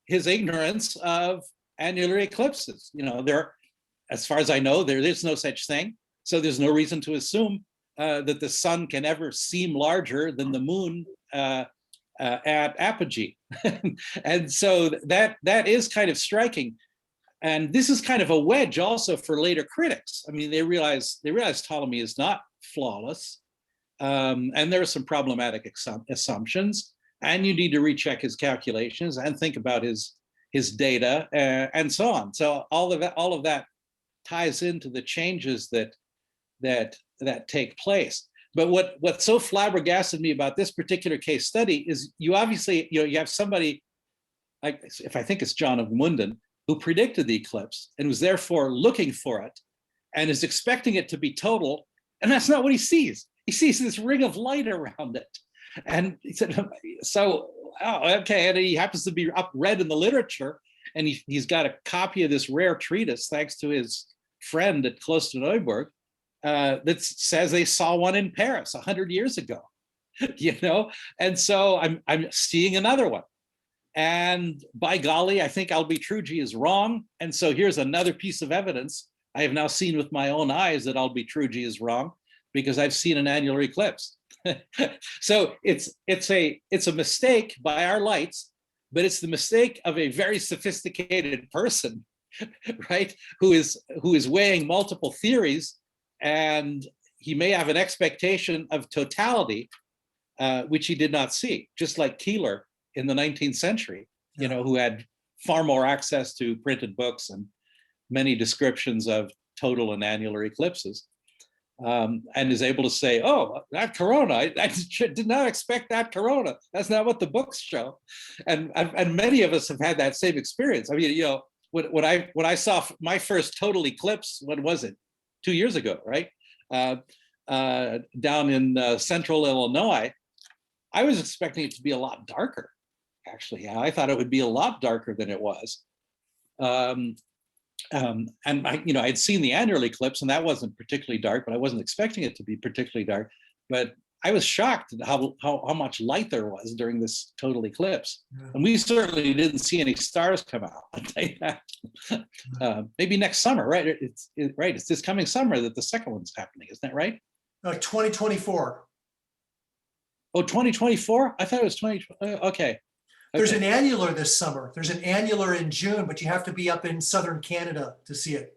his ignorance of annular eclipses. As far as I know, there is no such thing. So there's no reason to assume that the sun can ever seem larger than the moon at apogee. And so that is kind of striking. And this is kind of a wedge also for later critics. I mean, they realize Ptolemy is not flawless, and there are some problematic assumptions, and you need to recheck his calculations and think about his data and so on. So all of that ties into the changes that take place. But what's so flabbergasted me about this particular case study is you obviously you have somebody like, if I think it's John of Munden, who predicted the eclipse and was therefore looking for it and is expecting it to be total. And that's not what he sees. He sees this ring of light around it. And he said, okay. And he happens to be up read in the literature. And he's got a copy of this rare treatise, thanks to his friend at Klosterneuburg, that says they saw one in Paris 100 years ago, And so I'm seeing another one. And by golly, I think al-Bitruji is wrong. And so here's another piece of evidence I have now seen with my own eyes that al-Bitruji is wrong, because I've seen an annular eclipse. So it's a mistake by our lights, but it's the mistake of a very sophisticated person, right? Who is weighing multiple theories, and he may have an expectation of totality, which he did not see, just like Keeler in the 19th century, who had far more access to printed books and many descriptions of total and annular eclipses, and is able to say, "Oh, that corona, I did not expect that corona. That's not what the books show." And many of us have had that same experience. I mean, when I saw my first total eclipse, when was it? 2 years ago, right? Down in central Illinois, I was expecting it to be a lot darker. Actually, I thought it would be a lot darker than it was. And I'd seen the annular eclipse, and that wasn't particularly dark, but I wasn't expecting it to be particularly dark. But I was shocked at how much light there was during this total eclipse. Yeah. And we certainly didn't see any stars come out. I'll tell you that. Maybe next summer, right? It's this coming summer that the second one's happening, isn't that right? 2024. Oh, 2024? I thought it was 2020. Okay. There's an annular this summer. There's an annular in June, but you have to be up in southern Canada to see it.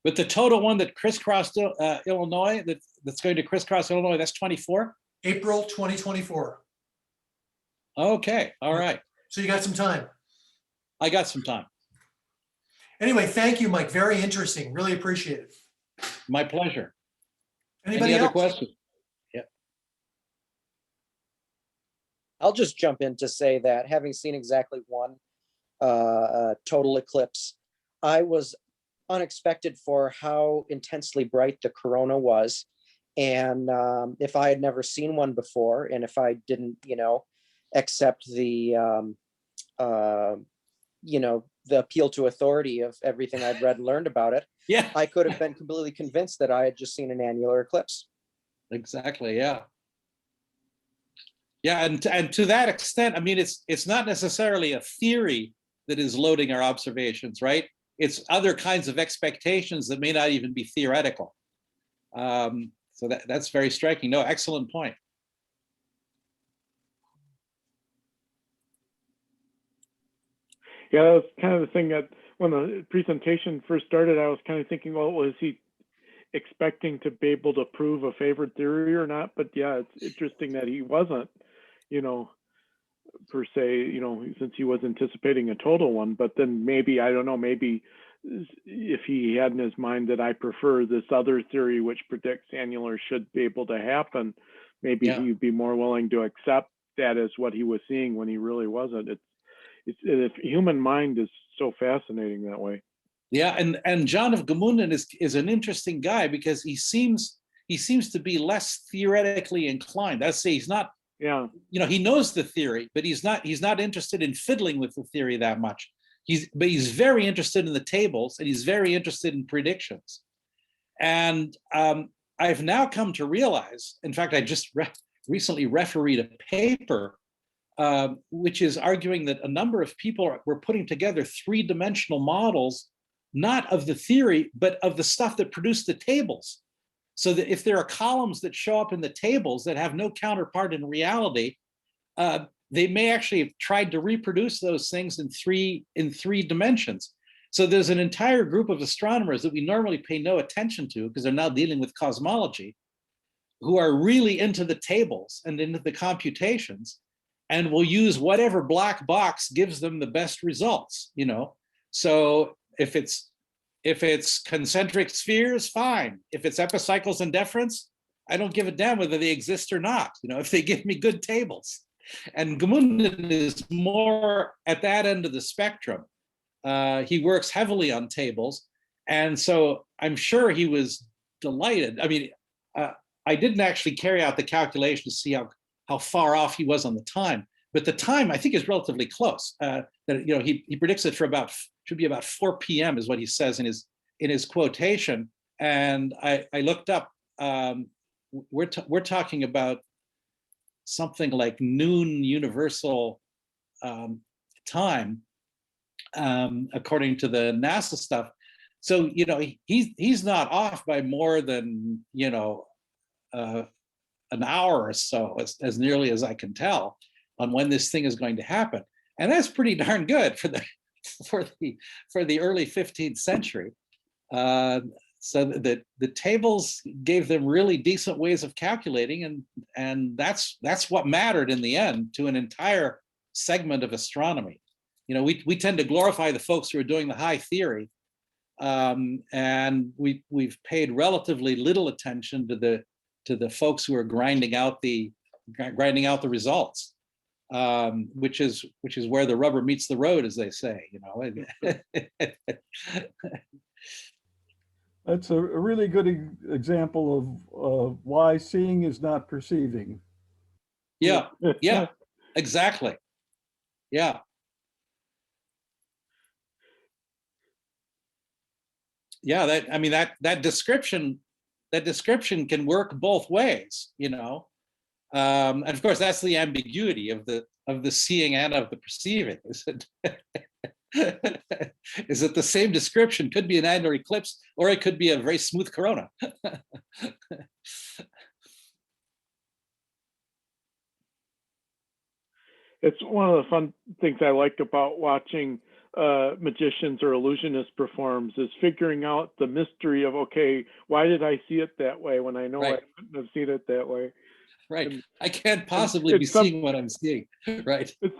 But the total one that crisscrossed Illinois, that's going to crisscross Illinois, that's 24? April 2024. Okay, all right. So you got some time. I got some time. Anyway, thank you, Mike. Very interesting. Really appreciate it. My pleasure. Anybody Any other else? questions? I'll just jump in to say that having seen exactly one total eclipse, I was unexpected for how intensely bright the corona was. And if I had never seen one before, and if I didn't, accept the, the appeal to authority of everything I'd read and learned about it, yeah, I could have been completely convinced that I had just seen an annular eclipse. Exactly, yeah. Yeah, and to that extent, I mean, it's not necessarily a theory that is loading our observations, right? it's other kinds of expectations that may not even be theoretical. So that's very striking. No, excellent point. Yeah, that's kind of the thing that when the presentation first started, I was kind of thinking, well, was he expecting to be able to prove a favored theory or not? But yeah, it's interesting that he wasn't, per se, since he was anticipating a total one. But then maybe, I don't know, maybe if he had in his mind that I prefer this other theory which predicts annular should be able to happen, maybe he'd be more willing to accept that as what he was seeing when he really wasn't. The human mind is so fascinating that way. Yeah, and John of Gmunden is an interesting guy because he seems to be less theoretically inclined. That's say he's not. Yeah. He knows the theory, but he's not interested in fiddling with the theory that much. But he's very interested in the tables, and he's very interested in predictions. And I've now come to realize, in fact, I just recently refereed a paper which is arguing that a number of people were putting together three-dimensional models, not of the theory, but of the stuff that produced the tables. So that if there are columns that show up in the tables that have no counterpart in reality, they may actually have tried to reproduce those things in three dimensions. So there's an entire group of astronomers that we normally pay no attention to because they're now dealing with cosmology, who are really into the tables and into the computations, and will use whatever black box gives them the best results. So if it's concentric spheres, fine. If it's epicycles and deference, I don't give a damn whether they exist or not, if they give me good tables. And Gmunden is more at that end of the spectrum. He works heavily on tables. And so I'm sure he was delighted. I mean, I didn't actually carry out the calculation to see how far off he was on the time, but the time I think is relatively close. That he predicts it should be about 4 p.m. is what he says in his quotation. And I looked up. We're talking about something like noon universal time, according to the NASA stuff. So he's not off by more than an hour or so, as nearly as I can tell, on when this thing is going to happen, and that's pretty darn good for the early 15th century. So the tables gave them really decent ways of calculating, and that's what mattered in the end to an entire segment of astronomy. We tend to glorify the folks who are doing the high theory, and we've paid relatively little attention to the folks who are grinding out the results, which is where the rubber meets the road, as they say. That's a really good example of why seeing is not perceiving. Yeah, exactly. Yeah. Yeah, that description can work both ways, and of course that's the ambiguity of the seeing and of the perceiving. Is that the same description could be an annular eclipse, or it could be a very smooth corona. It's one of the fun things I like about watching magicians or illusionists performs is figuring out the mystery of, okay, why did I see it that way when I know I couldn't have seen it that way? Right. I can't possibly be seeing what I'm seeing. Right. It's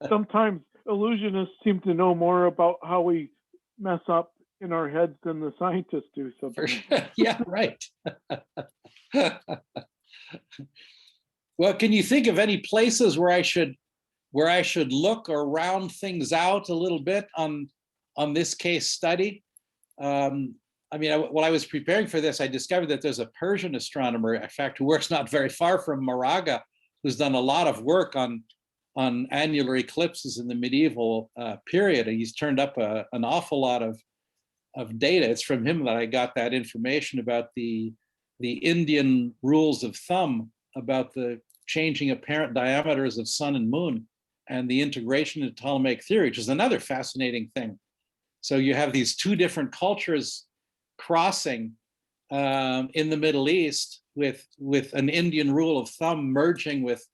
sometimes illusionists seem to know more about how we mess up in our heads than the scientists do sometimes. Sure. Yeah, right. Well, can you think of any places where I should look or round things out a little bit on this case study? While I was preparing for this, I discovered that there's a Persian astronomer, in fact, who works not very far from Moraga, who's done a lot of work on annular eclipses in the medieval period. And he's turned up an awful lot of data. It's from him that I got that information about the Indian rules of thumb about the changing apparent diameters of sun and moon and the integration into Ptolemaic theory, which is another fascinating thing. So you have these two different cultures crossing in the Middle East with an Indian rule of thumb merging with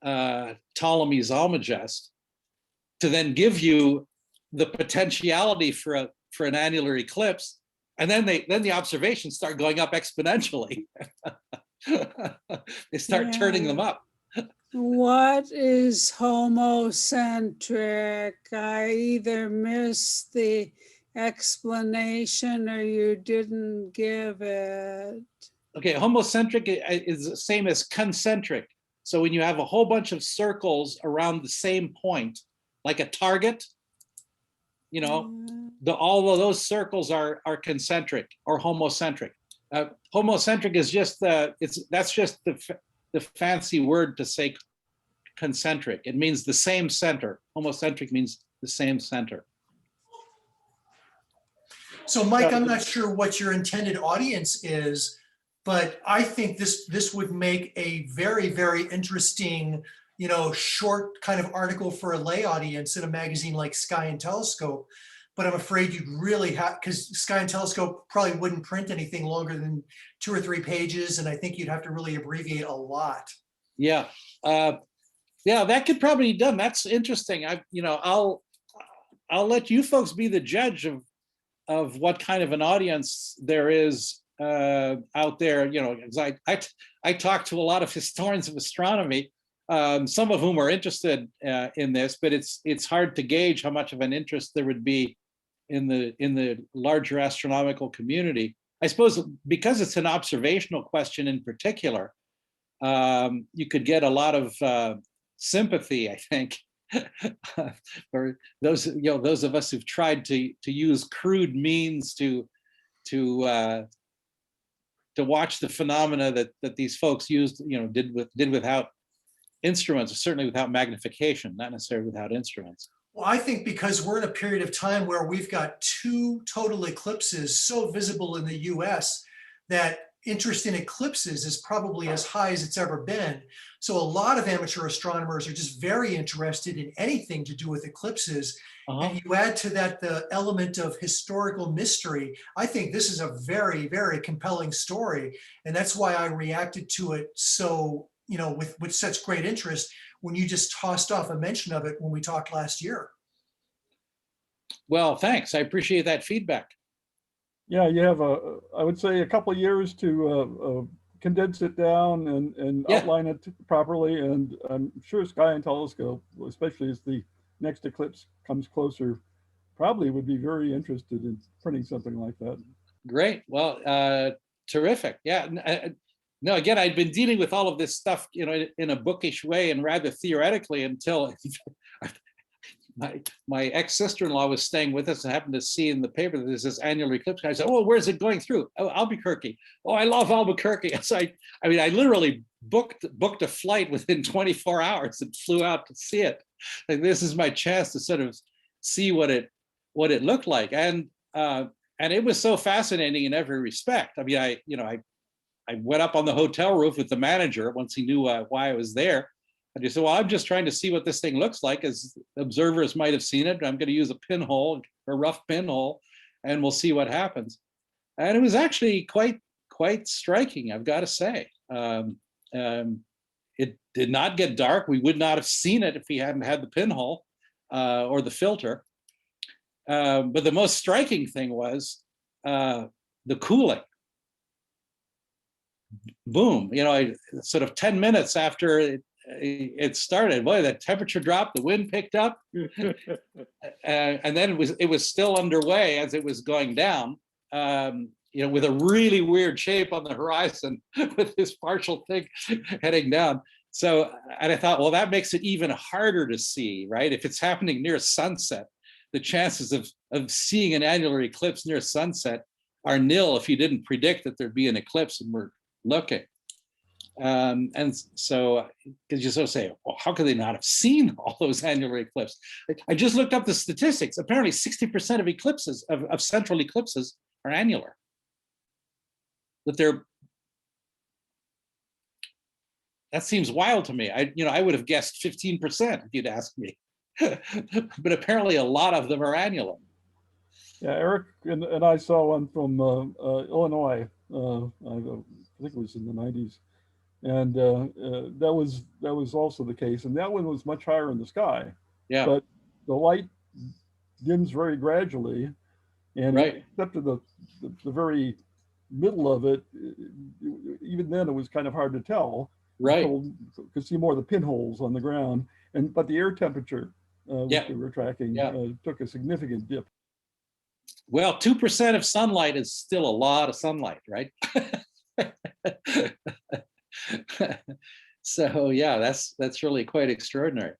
Ptolemy's Almagest to then give you the potentiality for an annular eclipse, and then the observations start going up exponentially. They start turning them up. What is homocentric? I either missed the explanation or you didn't give it. Okay, homocentric is the same as concentric. So when you have a whole bunch of circles around the same point, like a target, you know, all of those circles are concentric or homocentric. Homocentric is just that's just the fancy word to say concentric. It means the same center. Homocentric means the same center. So Mike, I'm not sure what your intended audience is, but I think this would make a very, very interesting, you know, short kind of article for a lay audience in a magazine like Sky and Telescope. But I'm afraid you'd really have, because Sky and Telescope probably wouldn't print anything longer than 2 or 3 pages, and I think you'd have to really abbreviate a lot. Yeah, yeah, that could probably be done. That's interesting. I'll let you folks be the judge of what kind of an audience there is out there. You know, I talk to a lot of historians of astronomy, some of whom are interested in this, but it's hard to gauge how much of an interest there would be in the larger astronomical community. I suppose because it's an observational question in particular, you could get a lot of sympathy, I think, for those of us who've tried to use crude means to watch the phenomena that these folks used, did without instruments, or certainly without magnification, not necessarily without instruments. Well, I think because we're in a period of time where we've got 2 total eclipses so visible in the US that interest in eclipses is probably as high as it's ever been. So a lot of amateur astronomers are just very interested in anything to do with eclipses. And you add to that the element of historical mystery. I think this is a very, very compelling story. And that's why I reacted to it so, with such great interest when you just tossed off a mention of it when we talked last year. Well, thanks. I appreciate that feedback. Yeah, you have I would say a couple of years to condense it down and outline it properly. And I'm sure Sky and Telescope, especially as the next eclipse comes closer, probably would be very interested in printing something like that. Great. Well, terrific. Yeah. No, again, I'd been dealing with all of this stuff, in a bookish way and rather theoretically until my ex-sister-in-law was staying with us and happened to see in the paper that there's this annular eclipse. I said, "Oh, where's it going through?" "Oh, Albuquerque." "Oh, I love Albuquerque." So I literally booked a flight within 24 hours and flew out to see it. Like, this is my chance to sort of see what it looked like, and it was so fascinating in every respect. I mean, I went up on the hotel roof with the manager once he knew why I was there. And he said, "Well, I'm just trying to see what this thing looks like, as observers might have seen it. I'm going to use a pinhole, a rough pinhole, and we'll see what happens." And it was actually quite striking, I've got to say. It did not get dark. We would not have seen it if we hadn't had the pinhole or the filter. But the most striking thing was the cooling. Boom, sort of 10 minutes after it started, boy, the temperature dropped, the wind picked up, and then it was still underway as it was going down, with a really weird shape on the horizon with this partial thing heading down. So, and I thought, well, that makes it even harder to see, right? If it's happening near sunset, the chances of seeing an annular eclipse near sunset are nil if you didn't predict that there'd be an eclipse and we're looking. And so, because you sort of say, well, how could they not have seen all those annular eclipses? I just looked up the statistics. Apparently 60% of eclipses, of central eclipses, are annular. That seems wild to me. I would have guessed 15% if you'd asked me. But apparently a lot of them are annular. Yeah, Eric and I saw one from Illinois. I think it was in the 90s, and that was also the case. And that one was much higher in the sky. Yeah. But the light dims very gradually, and Right. except to the very middle of it, even then it was kind of hard to tell. Right. You could see more of the pinholes on the ground, but the air temperature, which we were tracking, took a significant dip. Well, 2% of sunlight is still a lot of sunlight, right? So yeah, that's really quite extraordinary.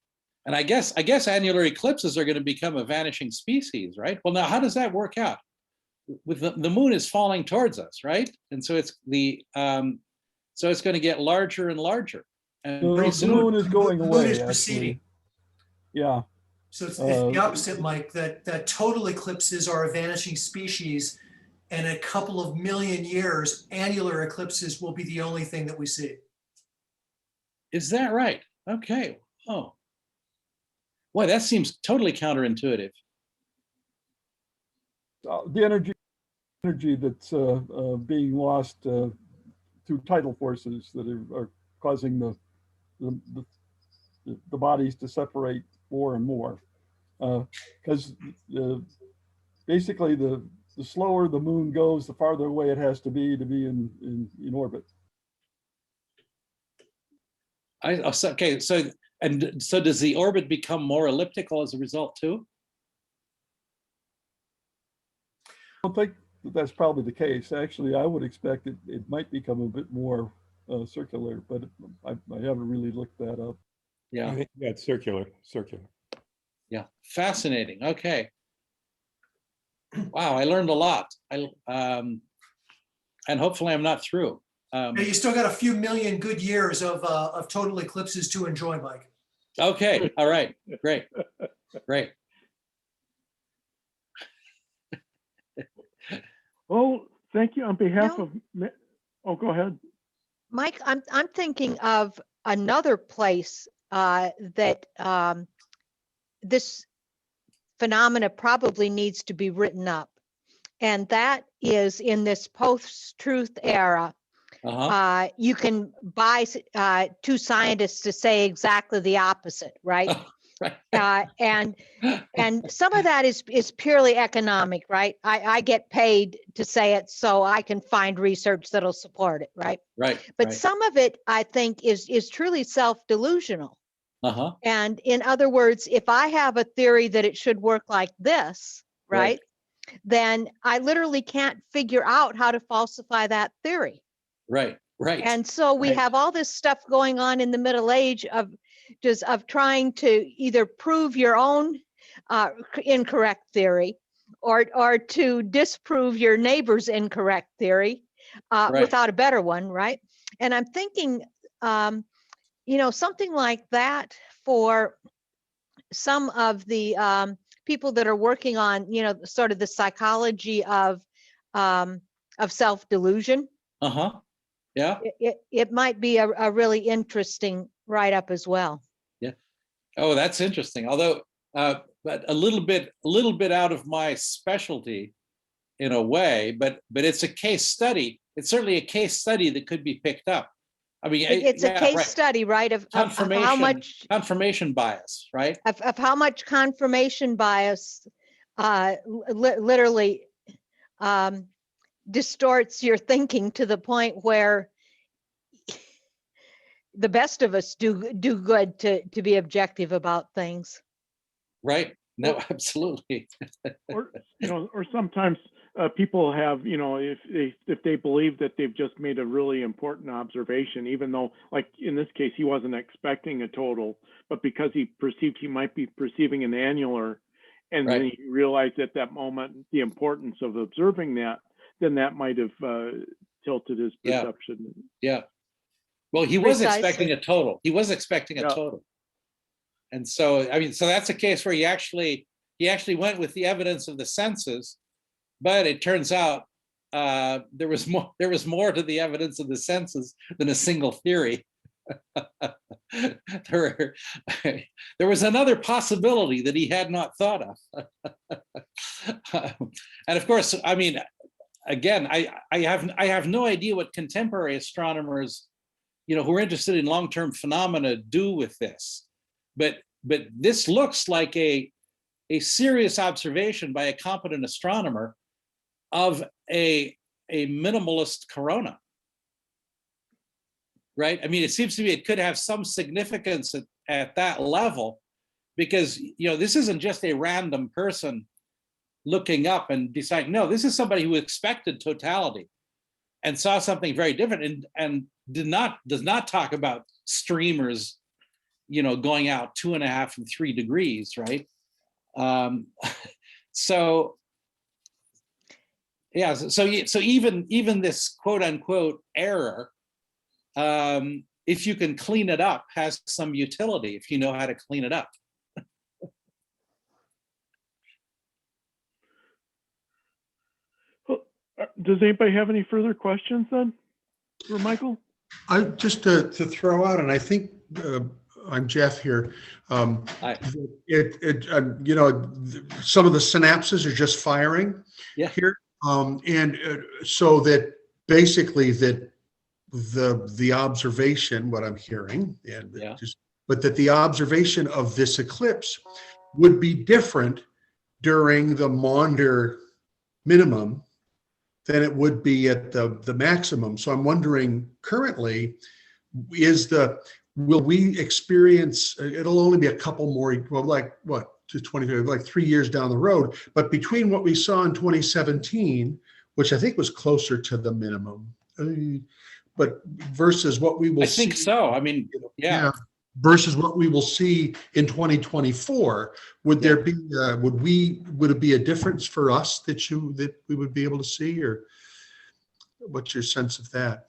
And I guess annular eclipses are going to become a vanishing species, right? Well, now how does that work out? With the moon is falling towards us, right? And so it's so it's going to get larger and larger. And pretty soon, the moon is going away. The moon is receding. Yeah. So it's the opposite, Mike, that total eclipses are a vanishing species, and in a couple of million years, annular eclipses will be the only thing that we see. Is that right? Okay. Oh, boy, that seems totally counterintuitive. The energy that's being lost through tidal forces that are causing the bodies to separate more and more, because basically the slower the moon goes, the farther away it has to be in orbit. Okay, so does the orbit become more elliptical as a result too? I don't think that's probably the case. Actually, I would expect it might become a bit more circular, but I haven't really looked that up. Yeah. I think that's circular. Yeah, fascinating. Okay. Wow, I learned a lot. And hopefully I'm not through. You still got a few million good years of total eclipses to enjoy, Mike. Okay, all right, great. Well, thank you on behalf of. Oh, go ahead, Mike. I'm thinking of another place that this phenomena probably needs to be written up, and that is in this post-truth era. You can buy two scientists to say exactly the opposite, right? Right. And some of that is purely economic, right? I get paid to say it so I can find research that'll support it, right? Right. But some of it, I think, is truly self-delusional. And in other words, if I have a theory that it should work like this, right, then I literally can't figure out how to falsify that theory. Right. And so we have all this stuff going on in the Middle Age of trying to either prove your own incorrect theory or to disprove your neighbor's incorrect theory without a better one, right? And I'm thinking, something like that for some of the people that are working on, sort of the psychology of self-delusion. Yeah. It might be a really interesting write-up as well. Yeah. Oh, that's interesting. Although, but a little bit out of my specialty, in a way. But it's a case study. It's certainly a case study that could be picked up. I mean, it's a case study, right? Of how much confirmation bias, right? Of how much confirmation bias literally distorts your thinking to the point where the best of us do good to be objective about things. Right. No, absolutely. or sometimes people have, if they believe that they've just made a really important observation, even though, like in this case, he wasn't expecting a total, but because he perceived he might be perceiving an annular, and then he realized at that moment the importance of observing that, then that might have tilted his perception. Yeah. Well, he was expecting a total. He was expecting a total. And so, I mean, so that's a case where he actually went with the evidence of the senses, but it turns out there was more to the evidence of the senses than a single theory. there, there was another possibility that he had not thought of. And of course, I mean, again, I have no idea what contemporary astronomers, who are interested in long-term phenomena do with this, but this looks like a serious observation by a competent astronomer of a minimalist corona. Right? I mean, it seems to me it could have some significance at that level, because this isn't just a random person looking up and deciding. No, this is somebody who expected totality and saw something very different, and does not talk about streamers, going out 2.5 and 3 degrees, right? So yeah, so even this quote unquote error, if you can clean it up, has some utility if you know how to clean it up. Well, does anybody have any further questions then for Michael? I just to throw out, and I think I'm Jeff here. Hi. Some of the synapses are just firing here, and so that basically that the observation, what I'm hearing, and but that the observation of this eclipse would be different during the Maunder minimum than it would be at the maximum. So I'm wondering currently, will we experience, it'll only be a couple more, well, like what, to 20, like 3 years down the road, but between what we saw in 2017, which I think was closer to the minimum, but versus what we will see. I think so. I mean, versus what we will see in 2024, would there be would it be a difference for us that we would be able to see, or what's your sense of that?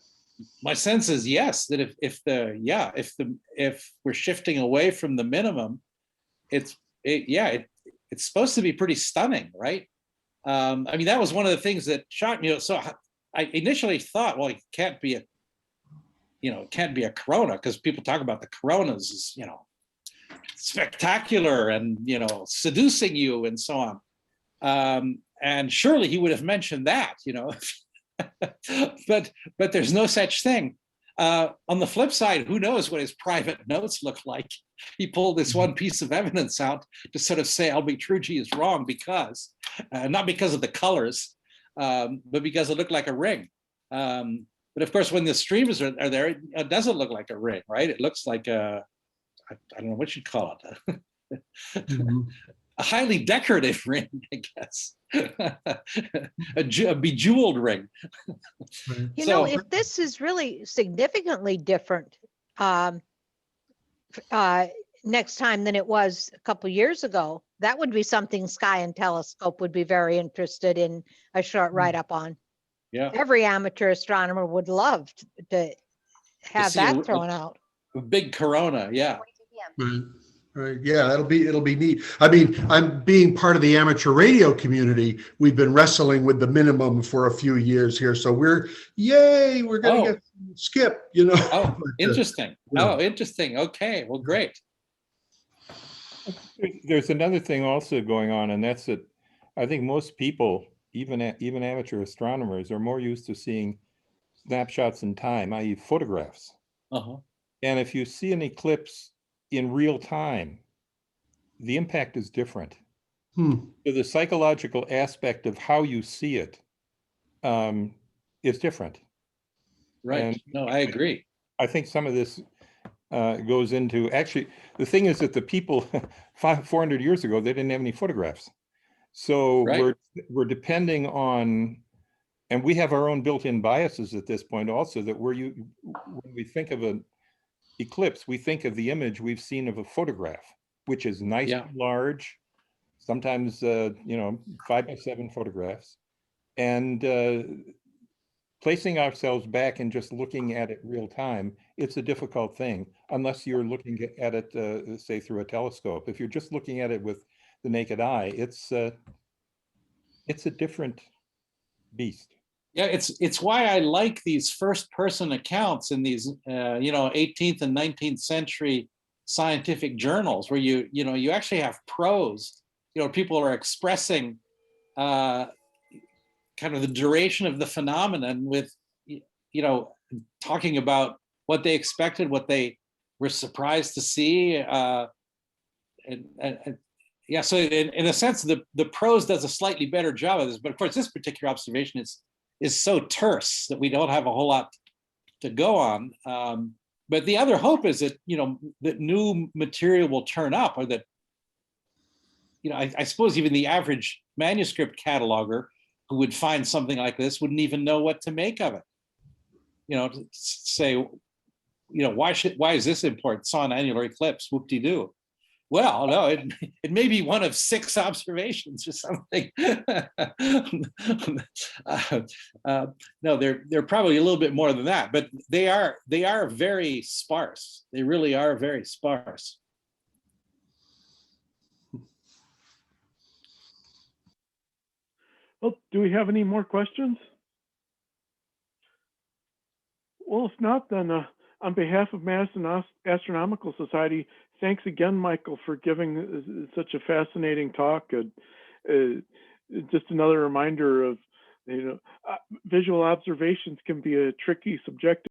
My sense is yes, that if we're shifting away from the minimum, it's supposed to be pretty stunning, right? I mean, that was one of the things that shocked me. So I initially thought, well, it can't be a corona, because people talk about the coronas as, spectacular and, seducing you and so on. And surely he would have mentioned that, but there's no such thing. On the flip side, who knows what his private notes look like? He pulled this one piece of evidence out to sort of say al-Bitruji is wrong because, not because of the colors, but because it looked like a ring. But of course, when the streamers are there, it doesn't look like a ring, right? It looks like I don't know what you'd call it. A highly decorative ring, I guess. a bejeweled ring. If this is really significantly different next time than it was a couple years ago, that would be something Sky and Telescope would be very interested in a short write-up on. Yeah, every amateur astronomer would love to have that thrown out. A big corona, yeah. Right. Yeah, it'll be neat. I mean, I'm being part of the amateur radio community. We've been wrestling with the minimum for a few years here, so we're going to get Skip. Oh, interesting. Interesting. Okay, well, great. There's another thing also going on, and that's that I think most people, even amateur astronomers, are more used to seeing snapshots in time, i.e. photographs. And if you see an eclipse in real time, the impact is different. So the psychological aspect of how you see it is different. Right. And no, I agree. I think some of this goes into, actually, the thing is that the people 400 years ago, they didn't have any photographs. So we're depending on, and we have our own built-in biases at this point also, that when we think of an eclipse, we think of the image we've seen of a photograph, which is nice and large, sometimes 5x7 photographs, and placing ourselves back and just looking at it real time, it's a difficult thing unless you're looking at it, say, through a telescope. If you're just looking at it with the naked eye, it's a different beast. Yeah, it's why I like these first-person accounts in these, 18th and 19th century scientific journals, where you actually have prose. People are expressing kind of the duration of the phenomenon with, talking about what they expected, what they were surprised to see, and yeah. So in a sense, the prose does a slightly better job of this. But of course, this particular observation is so terse that we don't have a whole lot to go on. But the other hope is that that new material will turn up, or that I suppose even the average manuscript cataloger who would find something like this wouldn't even know what to make of it. To say, why is this important? Saw an annular eclipse, whoop-de-doo. Well, no, it may be one of 6 observations or something. No, they're probably a little bit more than that, but they are very sparse. They really are very sparse. Well, do we have any more questions? Well, if not, then on behalf of Madison Astronomical Society, thanks again, Michael, for giving such a fascinating talk. Just another reminder of, visual observations can be a tricky subjective